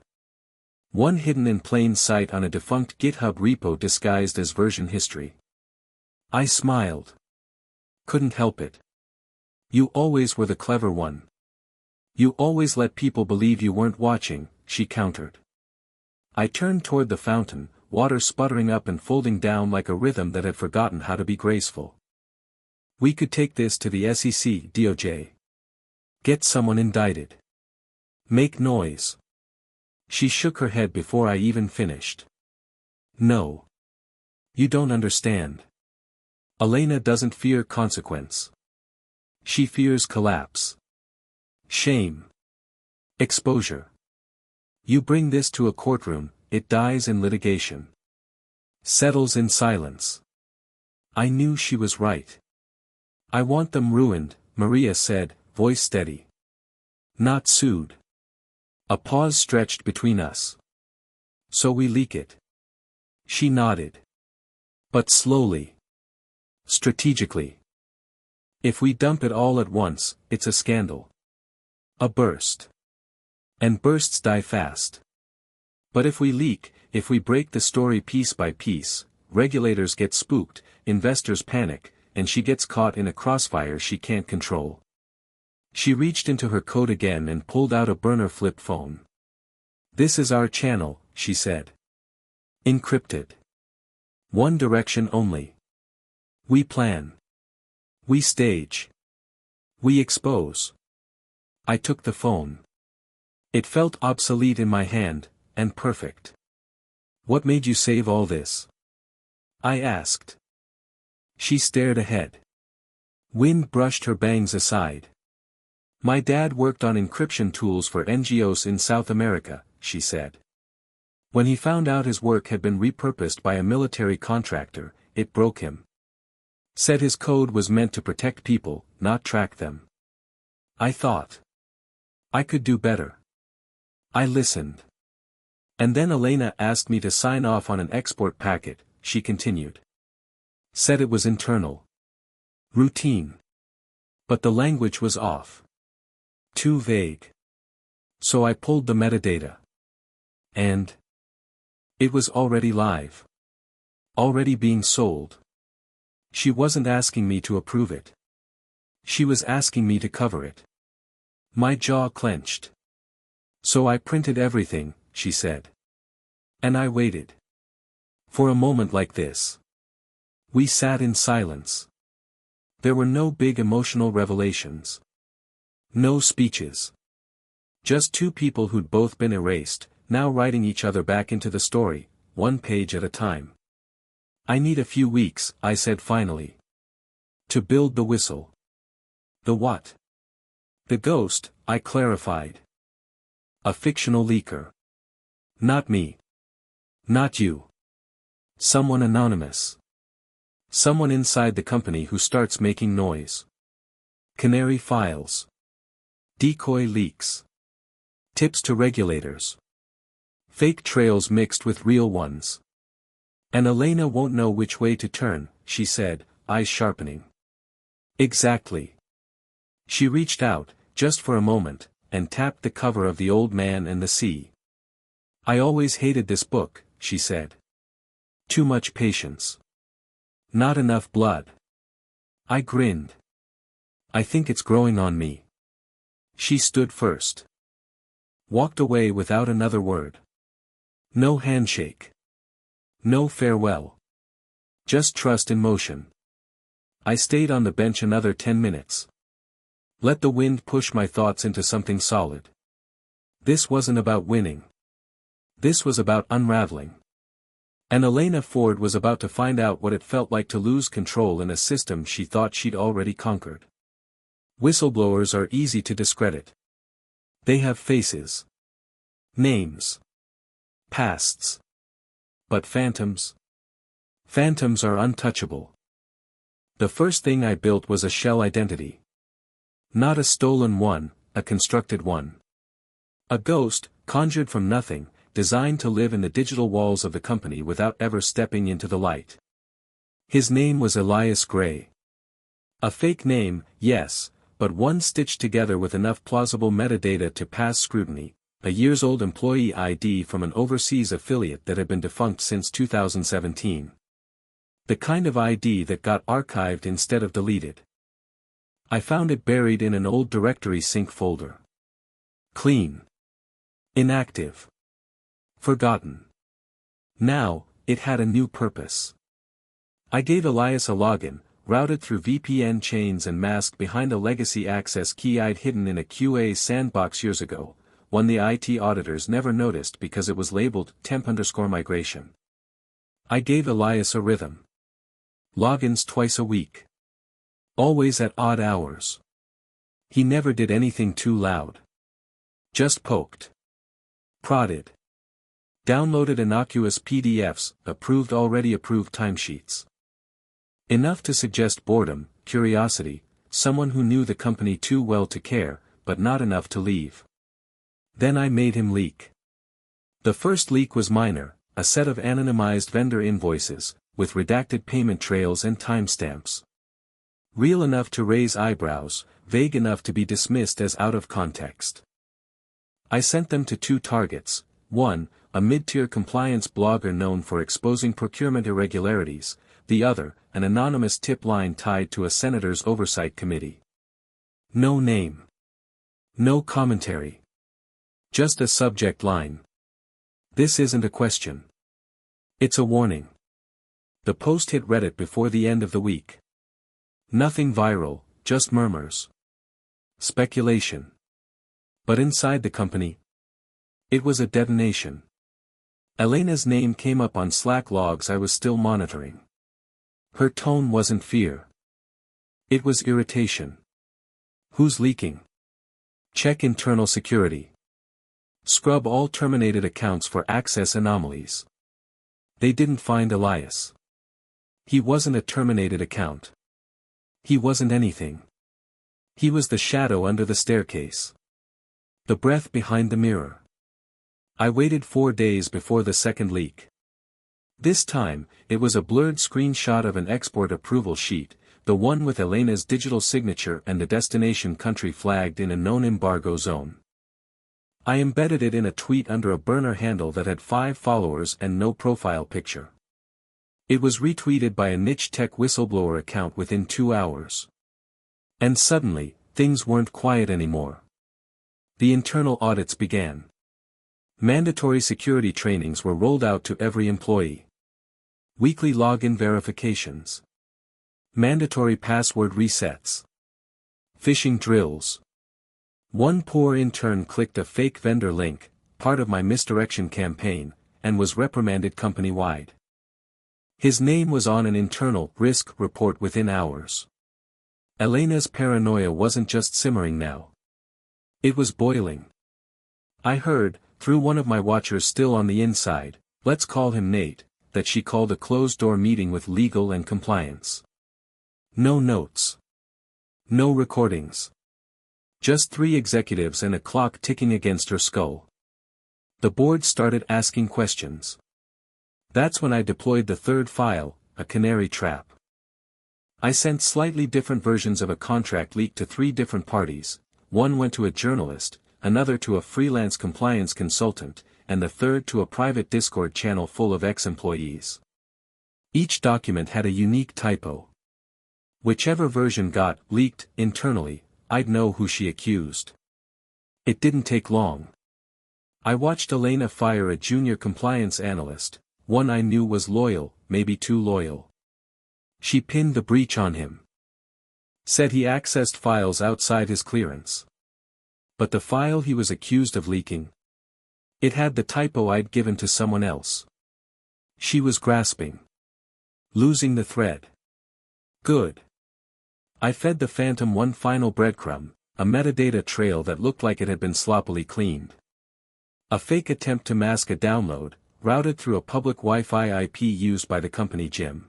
One hidden in plain sight on a defunct GitHub repo disguised as version history. I smiled. Couldn't help it. You always were the clever one. You always let people believe you weren't watching, she countered. I turned toward the fountain, water sputtering up and folding down like a rhythm that had forgotten how to be graceful. We could take this to the SEC, DOJ. Get someone indicted. Make noise. She shook her head before I even finished. No. You don't understand. Elena doesn't fear consequence. She fears collapse. Shame. Exposure. You bring this to a courtroom, it dies in litigation. Settles in silence. I knew she was right. I want them ruined, Maria said, voice steady. Not sued. A pause stretched between us. So we leak it. She nodded. But slowly. Strategically. If we dump it all at once, it's a scandal. A burst. And bursts die fast. But if we leak, if we break the story piece by piece, regulators get spooked, investors panic, and she gets caught in a crossfire she can't control. She reached into her coat again and pulled out a burner flip phone. This is our channel, she said. Encrypted. One direction only. We plan. We stage. We expose. I took the phone. It felt obsolete in my hand, and perfect. What made you save all this? I asked. She stared ahead. Wind brushed her bangs aside. My dad worked on encryption tools for NGOs in South America, she said. When he found out his work had been repurposed by a military contractor, it broke him. Said his code was meant to protect people, not track them. I thought I could do better. I listened. And then Elena asked me to sign off on an export packet, she continued. Said it was internal. Routine. But the language was off. Too vague. So I pulled the metadata. And it was already live. Already being sold. She wasn't asking me to approve it. She was asking me to cover it. My jaw clenched. So I printed everything, she said. And I waited. For a moment like this. We sat in silence. There were no big emotional revelations. No speeches. Just two people who'd both been erased, now writing each other back into the story, one page at a time. I need a few weeks, I said finally. To build the whistle. The what? The ghost, I clarified. A fictional leaker. Not me. Not you. Someone anonymous. Someone inside the company who starts making noise. Canary files. Decoy leaks. Tips to regulators. Fake trails mixed with real ones. And Elena won't know which way to turn, she said, eyes sharpening. Exactly. She reached out, just for a moment, and tapped the cover of The Old Man and the Sea. I always hated this book, she said. Too much patience. Not enough blood. I grinned. I think it's growing on me. She stood first. Walked away without another word. No handshake. No farewell. Just trust in motion. I stayed on the bench another 10 minutes. Let the wind push my thoughts into something solid. This wasn't about winning. This was about unraveling. And Elena Ford was about to find out what it felt like to lose control in a system she thought she'd already conquered. Whistleblowers are easy to discredit. They have faces. Names. Pasts. But phantoms? Phantoms are untouchable. The first thing I built was a shell identity. Not a stolen one, a constructed one. A ghost, conjured from nothing, designed to live in the digital walls of the company without ever stepping into the light. His name was Elias Gray. A fake name, yes, but one stitched together with enough plausible metadata to pass scrutiny, a years-old employee ID from an overseas affiliate that had been defunct since 2017. The kind of ID that got archived instead of deleted. I found it buried in an old directory sync folder. Clean. Inactive. Forgotten. Now, it had a new purpose. I gave Elias a login, routed through VPN chains and masked behind a legacy access key I'd hidden in a QA sandbox years ago, one the IT auditors never noticed because it was labeled temp_migration. I gave Elias a rhythm. Logins twice a week. Always at odd hours. He never did anything too loud. Just poked. Prodded. Downloaded innocuous PDFs, already approved timesheets. Enough to suggest boredom, curiosity, someone who knew the company too well to care, but not enough to leave. Then I made him leak. The first leak was minor, a set of anonymized vendor invoices, with redacted payment trails and timestamps. Real enough to raise eyebrows, vague enough to be dismissed as out of context. I sent them to two targets, one, a mid-tier compliance blogger known for exposing procurement irregularities, the other, an anonymous tip line tied to a senator's oversight committee. No name. No commentary. Just a subject line. This isn't a question. It's a warning. The post hit Reddit before the end of the week. Nothing viral, just murmurs. speculation. But inside the company, it was a detonation. Elena's name came up on Slack logs I was still monitoring. Her tone wasn't fear. It was irritation. Who's leaking? Check internal security. Scrub all terminated accounts for access anomalies. They didn't find Elias. He wasn't a terminated account. He wasn't anything. He was the shadow under the staircase. The breath behind the mirror. I waited 4 days before the second leak. This time, it was a blurred screenshot of an export approval sheet, the one with Elena's digital signature and the destination country flagged in a known embargo zone. I embedded it in a tweet under a burner handle that had 5 followers and no profile picture. It was retweeted by a niche tech whistleblower account within 2 hours. And suddenly, things weren't quiet anymore. The internal audits began. Mandatory security trainings were rolled out to every employee. Weekly login verifications. Mandatory password resets. Phishing drills. One poor intern clicked a fake vendor link, part of my misdirection campaign, and was reprimanded company-wide. His name was on an internal risk report within hours. Elena's paranoia wasn't just simmering now. It was boiling. I heard, through one of my watchers still on the inside, let's call him Nate, that she called a closed-door meeting with legal and compliance. No notes. No recordings. Just 3 executives and a clock ticking against her skull. The board started asking questions. That's when I deployed the third file, a canary trap. I sent slightly different versions of a contract leak to 3 different parties. One went to a journalist, another to a freelance compliance consultant, and the third to a private Discord channel full of ex-employees. Each document had a unique typo. Whichever version got leaked internally, I'd know who she accused. It didn't take long. I watched Elena fire a junior compliance analyst, one I knew was loyal, maybe too loyal. She pinned the breach on him. Said he accessed files outside his clearance. But the file he was accused of leaking, it had the typo I'd given to someone else. She was grasping. Losing the thread. Good. I fed the Phantom one final breadcrumb, a metadata trail that looked like it had been sloppily cleaned. A fake attempt to mask a download, routed through a public Wi-Fi IP used by the company gym.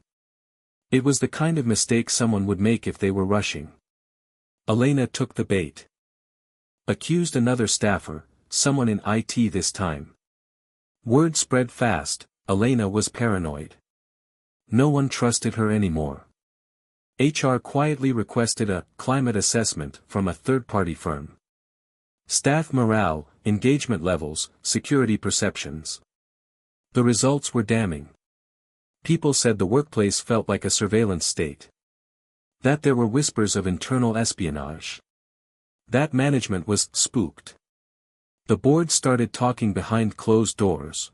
It was the kind of mistake someone would make if they were rushing. Elena took the bait. Accused another staffer, someone in IT this time. Word spread fast, Elena was paranoid. No one trusted her anymore. HR quietly requested a climate assessment from a third-party firm. Staff morale, engagement levels, security perceptions. The results were damning. People said the workplace felt like a surveillance state. That there were whispers of internal espionage. That management was spooked. The board started talking behind closed doors.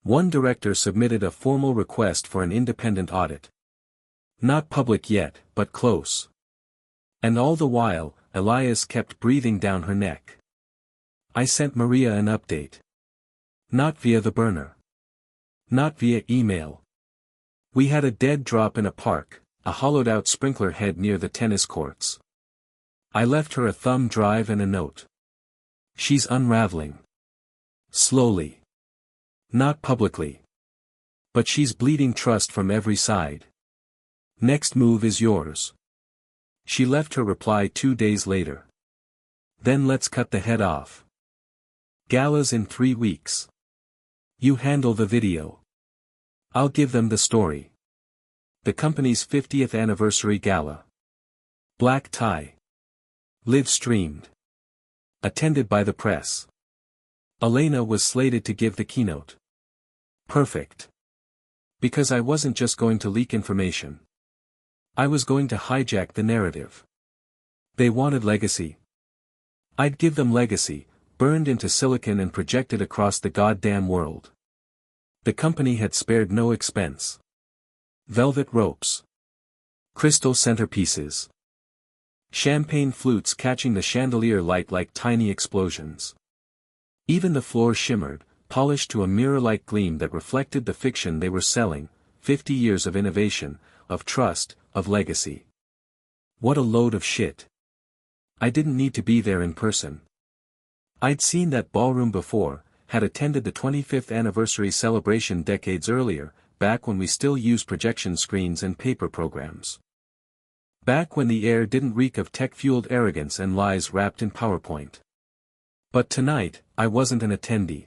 One director submitted a formal request for an independent audit. Not public yet, but close. And all the while, Elias kept breathing down her neck. I sent Maria an update. Not via the burner. Not via email. We had a dead drop in a park, a hollowed-out sprinkler head near the tennis courts. I left her a thumb drive and a note. She's unraveling. Slowly. Not publicly. But she's bleeding trust from every side. Next move is yours. She left her reply 2 days later. Then let's cut the head off. Galas in 3 weeks. You handle the video. I'll give them the story. The company's 50th anniversary gala. Black tie. Live streamed. Attended by the press. Elena was slated to give the keynote. Perfect. Because I wasn't just going to leak information. I was going to hijack the narrative. They wanted legacy. I'd give them legacy, burned into silicon and projected across the goddamn world. The company had spared no expense. Velvet ropes. Crystal centerpieces. Champagne flutes catching the chandelier light like tiny explosions. Even the floor shimmered, polished to a mirror-like gleam that reflected the fiction they were selling, 50 years of innovation, of trust, of legacy. What a load of shit. I didn't need to be there in person. I'd seen that ballroom before, had attended the 25th anniversary celebration decades earlier, back when we still used projection screens and paper programs. Back when the air didn't reek of tech-fueled arrogance and lies wrapped in PowerPoint. But tonight, I wasn't an attendee.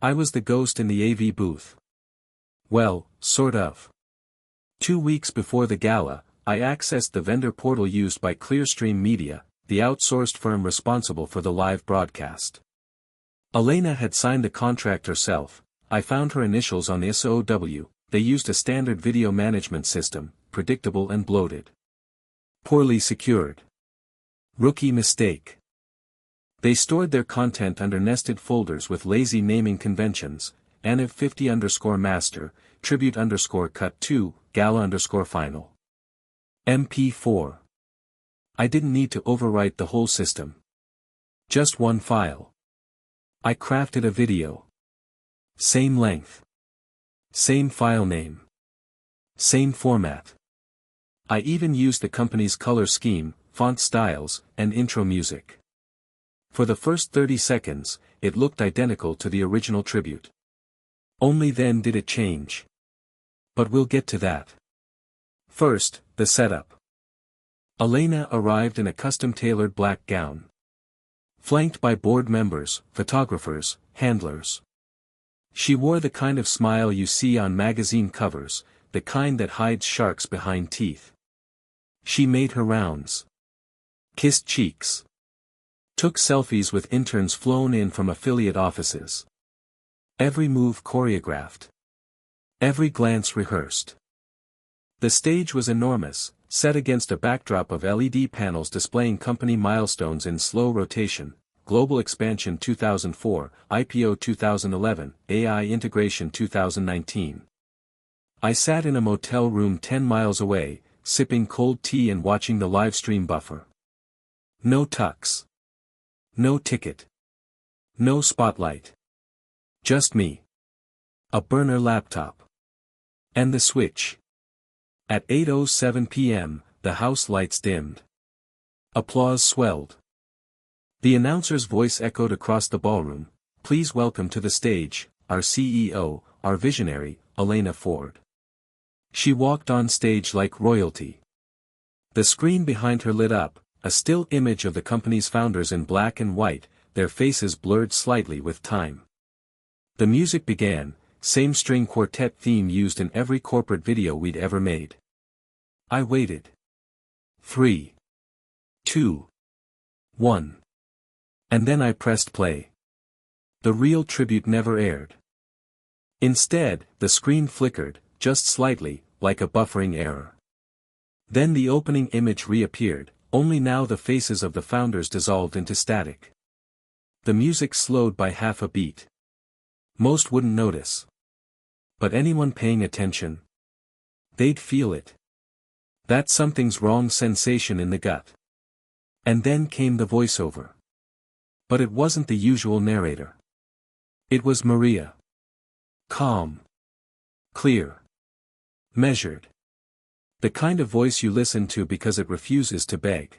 I was the ghost in the AV booth. Well, sort of. 2 weeks before the gala, I accessed the vendor portal used by Clearstream Media, the outsourced firm responsible for the live broadcast. Elena had signed the contract herself. I found her initials on the SOW. They used a standard video management system, predictable and bloated. Poorly secured. Rookie mistake. They stored their content under nested folders with lazy naming conventions, aniv50_master, tribute_cut2, gala_final. MP4. I didn't need to overwrite the whole system. Just one file. I crafted a video. Same length. Same file name. Same format. I even used the company's color scheme, font styles, and intro music. For the first 30 seconds, it looked identical to the original tribute. Only then did it change. But we'll get to that. First, the setup. Elena arrived in a custom-tailored black gown. Flanked by board members, photographers, handlers. She wore the kind of smile you see on magazine covers, the kind that hides sharks behind teeth. She made her rounds. Kissed cheeks. Took selfies with interns flown in from affiliate offices. Every move choreographed. Every glance rehearsed. The stage was enormous, set against a backdrop of LED panels displaying company milestones in slow rotation: Global Expansion 2004, IPO 2011, AI Integration 2019. I sat in a motel room 10 miles away, sipping cold tea and watching the livestream buffer. No tux. No ticket. No spotlight. Just me. A burner laptop. And the switch. At 8:07 p.m., the house lights dimmed. Applause swelled. The announcer's voice echoed across the ballroom. Please welcome to the stage, our CEO, our visionary, Elena Ford. She walked on stage like royalty. The screen behind her lit up, a still image of the company's founders in black and white, their faces blurred slightly with time. The music began, same string quartet theme used in every corporate video we'd ever made. I waited. 3, 2, 1. And then I pressed play. The real tribute never aired. Instead, the screen flickered, just slightly, like a buffering error. Then the opening image reappeared, only now the faces of the founders dissolved into static. The music slowed by half a beat. Most wouldn't notice. But anyone paying attention? They'd feel it. That something's wrong sensation in the gut. And then came the voiceover. But it wasn't the usual narrator. It was Maria. Calm. Clear. Measured. The kind of voice you listen to because it refuses to beg.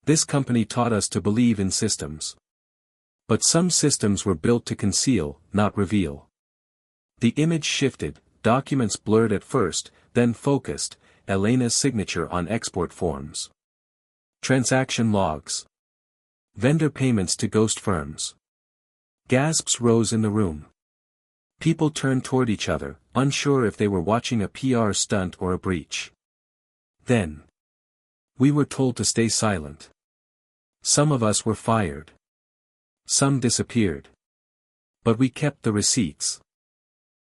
This company taught us to believe in systems. But some systems were built to conceal, not reveal. The image shifted, documents blurred at first, then focused, Elena's signature on export forms. Transaction logs. Vendor payments to ghost firms. Gasps rose in the room. People turned toward each other, unsure if they were watching a PR stunt or a breach. Then. We were told to stay silent. Some of us were fired. Some disappeared. But we kept the receipts.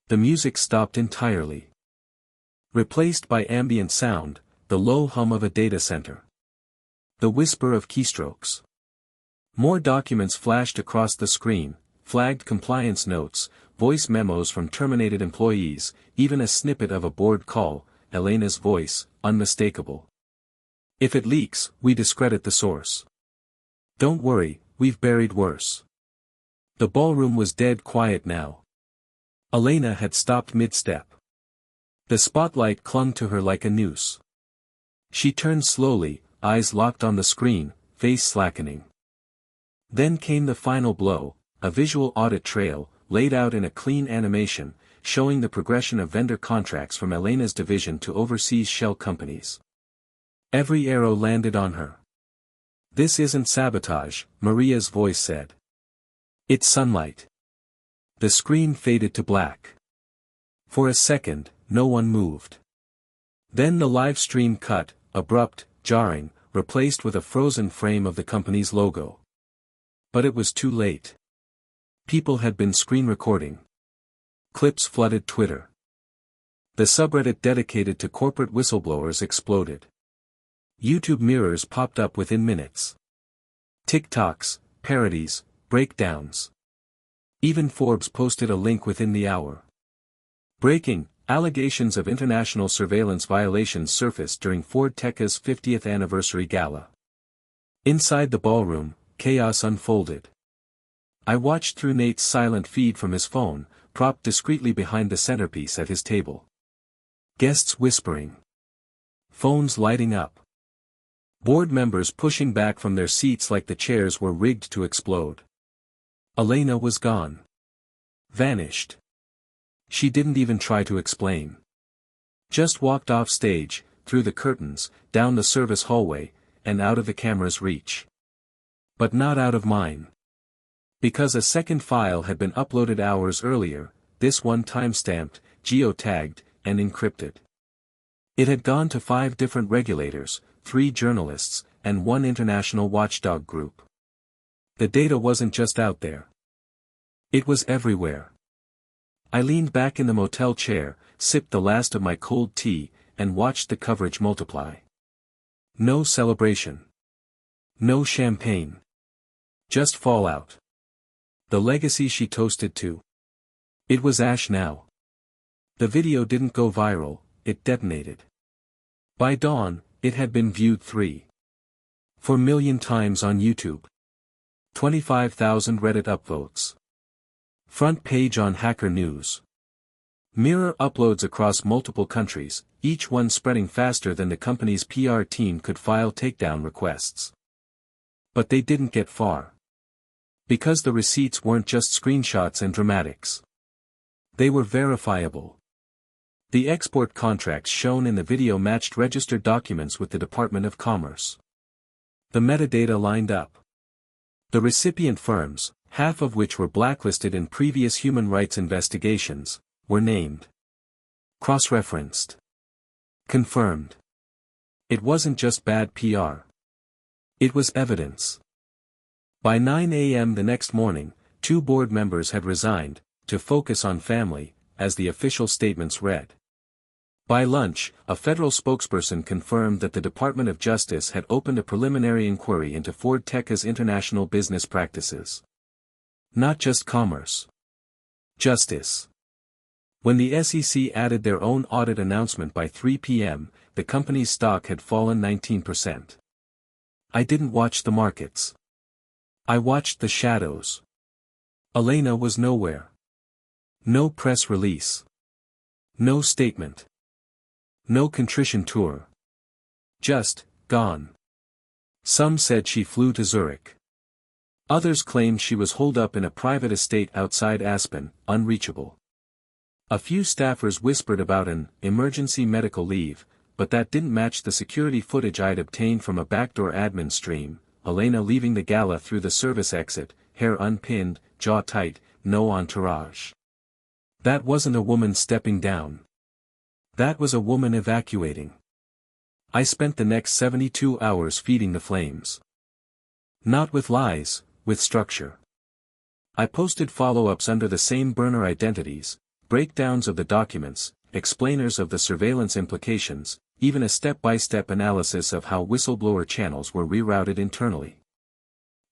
The music stopped entirely. Replaced by ambient sound, the low hum of a data center. The whisper of keystrokes. More documents flashed across the screen, flagged compliance notes, voice memos from terminated employees, even a snippet of a board call, Elena's voice, unmistakable. If it leaks, we discredit the source. Don't worry, we've buried worse. The ballroom was dead quiet now. Elena had stopped mid-step. The spotlight clung to her like a noose. She turned slowly, eyes locked on the screen, face slackening. Then came the final blow, a visual audit trail, laid out in a clean animation, showing the progression of vendor contracts from Elena's division to overseas shell companies. Every arrow landed on her. This isn't sabotage, Maria's voice said. It's sunlight. The screen faded to black. For a second, no one moved. Then the live stream cut, abrupt, jarring, replaced with a frozen frame of the company's logo. But it was too late. People had been screen recording. Clips flooded Twitter. The subreddit dedicated to corporate whistleblowers exploded. YouTube mirrors popped up within minutes. TikToks, parodies, breakdowns. Even Forbes posted a link within the hour. Breaking, allegations of international surveillance violations surfaced during Ford Teca's 50th anniversary gala. Inside the ballroom, chaos unfolded. I watched through Nate's silent feed from his phone, propped discreetly behind the centerpiece at his table. Guests whispering. Phones lighting up. Board members pushing back from their seats like the chairs were rigged to explode. Elena was gone. Vanished. She didn't even try to explain. Just walked off stage, through the curtains, down the service hallway, and out of the camera's reach. But not out of mine. Because a second file had been uploaded hours earlier, this one timestamped, geotagged, and encrypted. It had gone to 5 different regulators, 3 journalists, and 1 international watchdog group. The data wasn't just out there. It was everywhere. I leaned back in the motel chair, sipped the last of my cold tea, and watched the coverage multiply. No celebration. No champagne. Just fallout. The legacy she toasted to. It was ash now. The video didn't go viral, it detonated. By dawn, it had been viewed 3.4 million times on YouTube. 25,000 Reddit upvotes. Front page on Hacker News. Mirror uploads across multiple countries, each one spreading faster than the company's PR team could file takedown requests. But they didn't get far. Because the receipts weren't just screenshots and dramatics. They were verifiable. The export contracts shown in the video matched registered documents with the Department of Commerce. The metadata lined up. The recipient firms, half of which were blacklisted in previous human rights investigations, were named. Cross-referenced. Confirmed. It wasn't just bad PR. It was evidence. By 9 a.m. the next morning, 2 board members had resigned, to focus on family, as the official statements read. By lunch, a federal spokesperson confirmed that the Department of Justice had opened a preliminary inquiry into Ford Teca's international business practices. Not just commerce. Justice. When the SEC added their own audit announcement by 3 p.m., the company's stock had fallen 19%. I didn't watch the markets. I watched the shadows. Elena was nowhere. No press release. No statement. No contrition tour. Just, gone. Some said she flew to Zurich. Others claimed she was holed up in a private estate outside Aspen, unreachable. A few staffers whispered about an emergency medical leave, but that didn't match the security footage I'd obtained from a backdoor admin stream. Elena leaving the gala through the service exit, hair unpinned, jaw tight, no entourage. That wasn't a woman stepping down. That was a woman evacuating. I spent the next 72 hours feeding the flames. Not with lies, with structure. I posted follow-ups under the same burner identities, breakdowns of the documents, explainers of the surveillance implications, even a step-by-step analysis of how whistleblower channels were rerouted internally.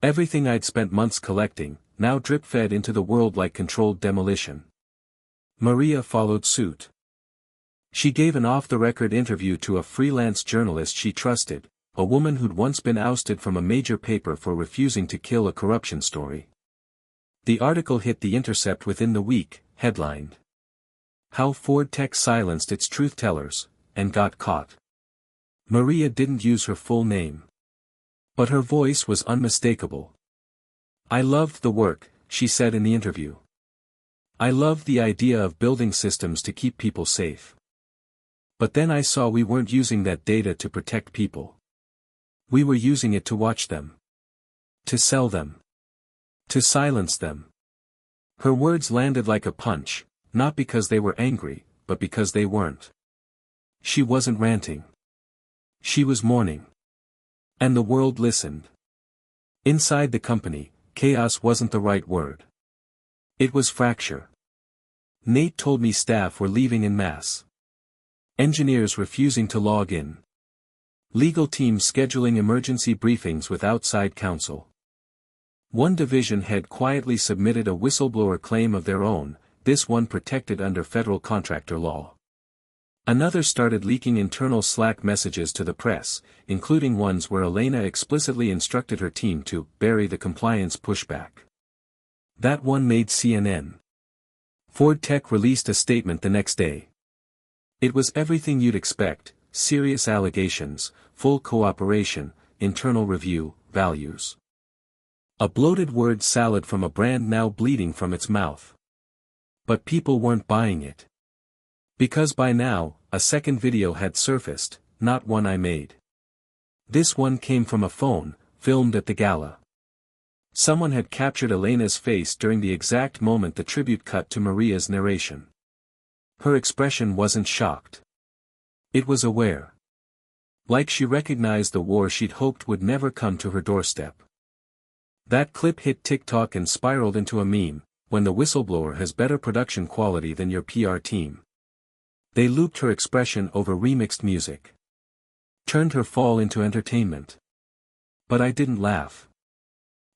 Everything I'd spent months collecting, now drip-fed into the world like controlled demolition. Maria followed suit. She gave an off-the-record interview to a freelance journalist she trusted, a woman who'd once been ousted from a major paper for refusing to kill a corruption story. The article hit The Intercept within the week, headlined, "How Ford Tech Silenced Its Truth Tellers, and Got Caught." Maria didn't use her full name. But her voice was unmistakable. "I loved the work," she said in the interview. "I loved the idea of building systems to keep people safe. But then I saw we weren't using that data to protect people. We were using it to watch them. To sell them. To silence them." Her words landed like a punch, not because they were angry, but because they weren't. She wasn't ranting. She was mourning. And the world listened. Inside the company, chaos wasn't the right word. It was fracture. Nate told me staff were leaving en masse. Engineers refusing to log in. Legal teams scheduling emergency briefings with outside counsel. One division head quietly submitted a whistleblower claim of their own, this one protected under federal contractor law. Another started leaking internal Slack messages to the press, including ones where Elena explicitly instructed her team to bury the compliance pushback. That one made CNN. Ford Tech released a statement the next day. It was everything you'd expect: serious allegations, full cooperation, internal review, values. A bloated word salad from a brand now bleeding from its mouth. But people weren't buying it. Because by now, a second video had surfaced, not one I made. This one came from a phone, filmed at the gala. Someone had captured Elena's face during the exact moment the tribute cut to Maria's narration. Her expression wasn't shocked. It was aware. Like she recognized the war she'd hoped would never come to her doorstep. That clip hit TikTok and spiraled into a meme, when the whistleblower has better production quality than your PR team. They looped her expression over remixed music. Turned her fall into entertainment. But I didn't laugh.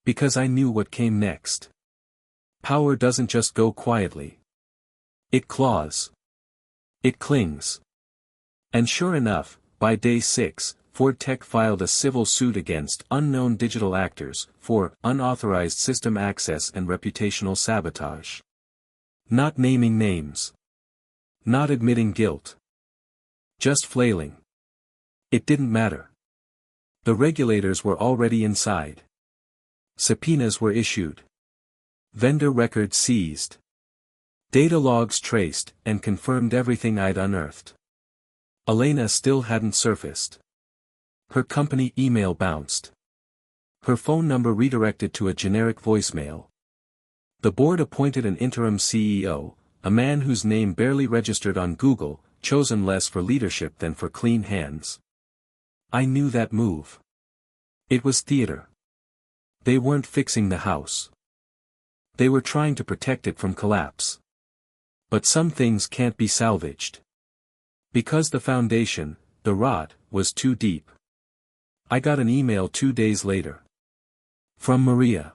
Because I knew what came next. Power doesn't just go quietly. It claws. It clings. And sure enough, by day 6, Ford Tech filed a civil suit against unknown digital actors for unauthorized system access and reputational sabotage. Not naming names. Not admitting guilt. Just flailing. It didn't matter. The regulators were already inside. Subpoenas were issued. Vendor records seized. Data logs traced and confirmed everything I'd unearthed. Elena still hadn't surfaced. Her company email bounced. Her phone number redirected to a generic voicemail. The board appointed an interim CEO, a man whose name barely registered on Google, chosen less for leadership than for clean hands. I knew that move. It was theater. They weren't fixing the house. They were trying to protect it from collapse. But some things can't be salvaged. Because the foundation, the rot, was too deep. I got an email 2 days later. From Maria.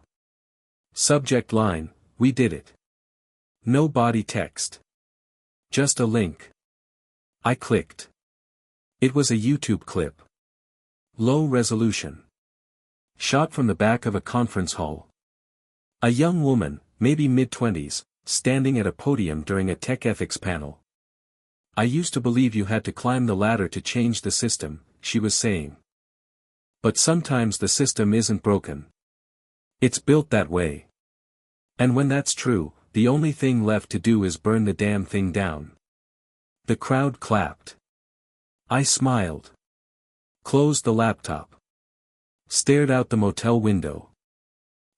Subject line, "We did it." No body text. Just a link. I clicked. It was a YouTube clip. Low resolution. Shot from the back of a conference hall. A young woman, maybe mid-20s, standing at a podium during a tech ethics panel. "I used to believe you had to climb the ladder to change the system," she was saying. "But sometimes the system isn't broken. It's built that way. And when that's true, the only thing left to do is burn the damn thing down." The crowd clapped. I smiled. Closed the laptop. Stared out the motel window.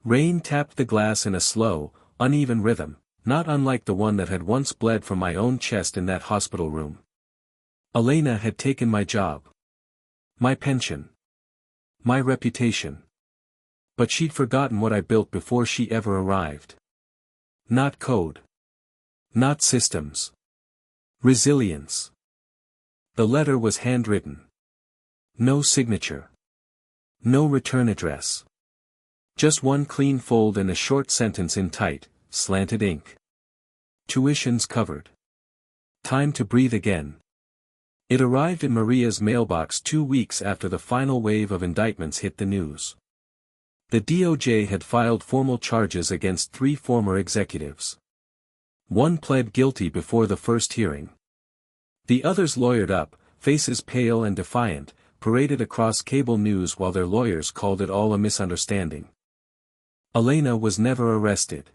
Rain tapped the glass in a slow, uneven rhythm, not unlike the one that had once bled from my own chest in that hospital room. Elena had taken my job. My pension. My reputation. But she'd forgotten what I built before she ever arrived. Not code. Not systems. Resilience. The letter was handwritten. No signature. No return address. Just one clean fold and a short sentence in tight, slanted ink. Tuitions covered. Time to breathe again. It arrived in Maria's mailbox 2 weeks after the final wave of indictments hit the news. The DOJ had filed formal charges against 3 former executives. One pled guilty before the first hearing. The others lawyered up, faces pale and defiant, paraded across cable news while their lawyers called it all a misunderstanding. Elena was never arrested.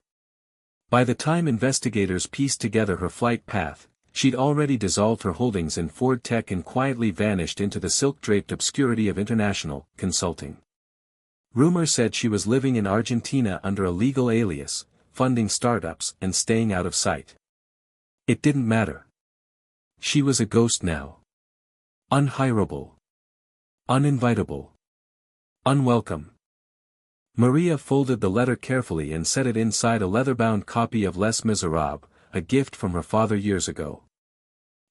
By the time investigators pieced together her flight path, she'd already dissolved her holdings in Ford Tech and quietly vanished into the silk-draped obscurity of international consulting. Rumor said she was living in Argentina under a legal alias, funding startups and staying out of sight. It didn't matter. She was a ghost now. Unhireable. Uninvitable. Unwelcome. Maria folded the letter carefully and set it inside a leather-bound copy of Les Miserables, a gift from her father years ago.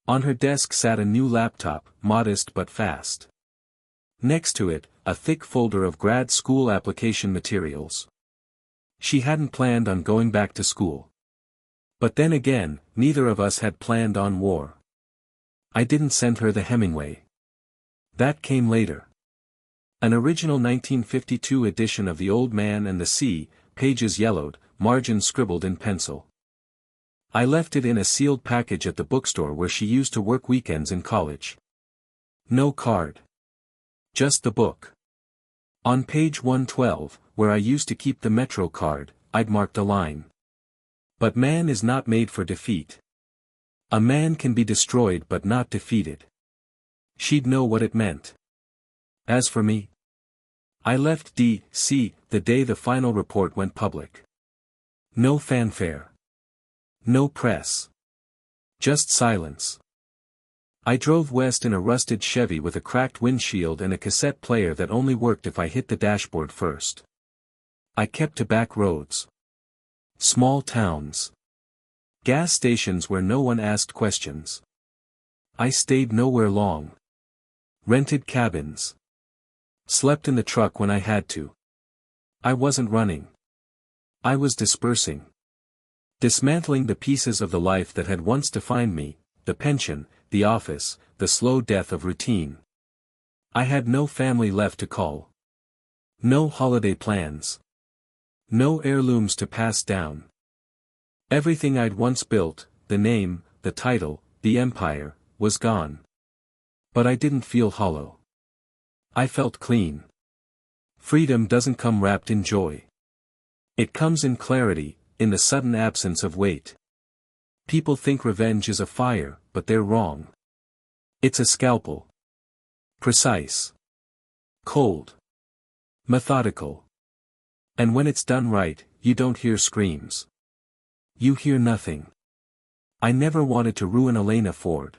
On her desk sat a new laptop, modest but fast. Next to it, a thick folder of grad school application materials. She hadn't planned on going back to school. But then again, neither of us had planned on war. I didn't send her the Hemingway. That came later. An original 1952 edition of The Old Man and the Sea, pages yellowed, margins scribbled in pencil. I left it in a sealed package at the bookstore where she used to work weekends in college. No card. Just the book. On page 112, where I used to keep the Metro card, I'd marked a line. But man is not made for defeat. A man can be destroyed but not defeated. She'd know what it meant. As for me, I left D.C. the day the final report went public. No fanfare. No press. Just silence. I drove west in a rusted Chevy with a cracked windshield and a cassette player that only worked if I hit the dashboard first. I kept to back roads. Small towns. Gas stations where no one asked questions. I stayed nowhere long. Rented cabins. Slept in the truck when I had to. I wasn't running. I was dispersing. Dismantling the pieces of the life that had once defined me, the pension, the office, the slow death of routine. I had no family left to call. No holiday plans. No heirlooms to pass down. Everything I'd once built, the name, the title, the empire, was gone. But I didn't feel hollow. I felt clean. Freedom doesn't come wrapped in joy. It comes in clarity, in the sudden absence of weight. People think revenge is a fire, but they're wrong. It's a scalpel. Precise. Cold. Methodical. And when it's done right, you don't hear screams. You hear nothing. I never wanted to ruin Elena Ford.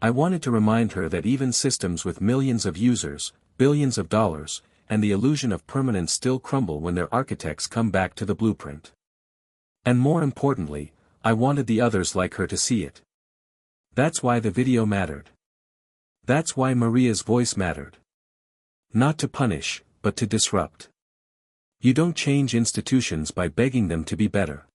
I wanted to remind her that even systems with millions of users, billions of dollars, and the illusion of permanence still crumble when their architects come back to the blueprint. And more importantly, I wanted the others like her to see it. That's why the video mattered. That's why Maria's voice mattered. Not to punish, but to disrupt. You don't change institutions by begging them to be better.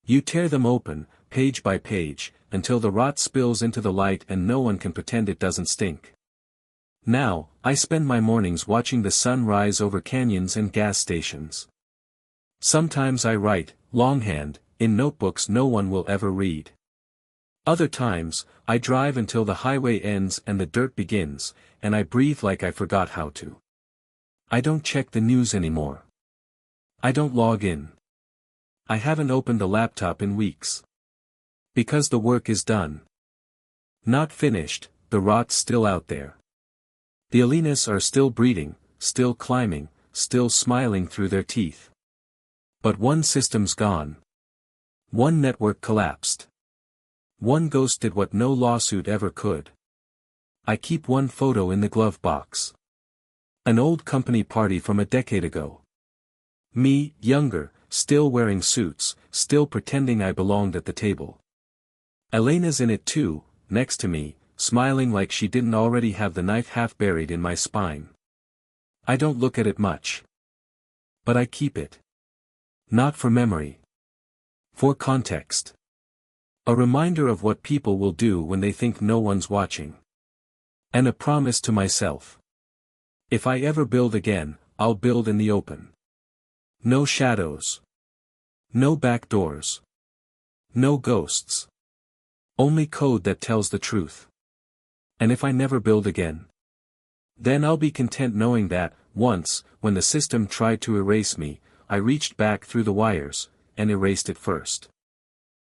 You tear them open, page by page, until the rot spills into the light and no one can pretend it doesn't stink. Now, I spend my mornings watching the sun rise over canyons and gas stations. Sometimes I write, longhand, in notebooks no one will ever read. Other times, I drive until the highway ends and the dirt begins, and I breathe like I forgot how to. I don't check the news anymore. I don't log in. I haven't opened a laptop in weeks. Because the work is done. Not finished, the rot's still out there. The Elenas are still breeding, still climbing, still smiling through their teeth. But one system's gone. One network collapsed. One ghost did what no lawsuit ever could. I keep one photo in the glove box. An old company party from a decade ago. Me, younger, still wearing suits, still pretending I belonged at the table. Elena's in it too, next to me, smiling like she didn't already have the knife half buried in my spine. I don't look at it much. But I keep it. Not for memory. For context. A reminder of what people will do when they think no one's watching. And a promise to myself. If I ever build again, I'll build in the open. No shadows. No back doors. No ghosts. Only code that tells the truth. And if I never build again? Then I'll be content knowing that, once, when the system tried to erase me, I reached back through the wires, and erased it first.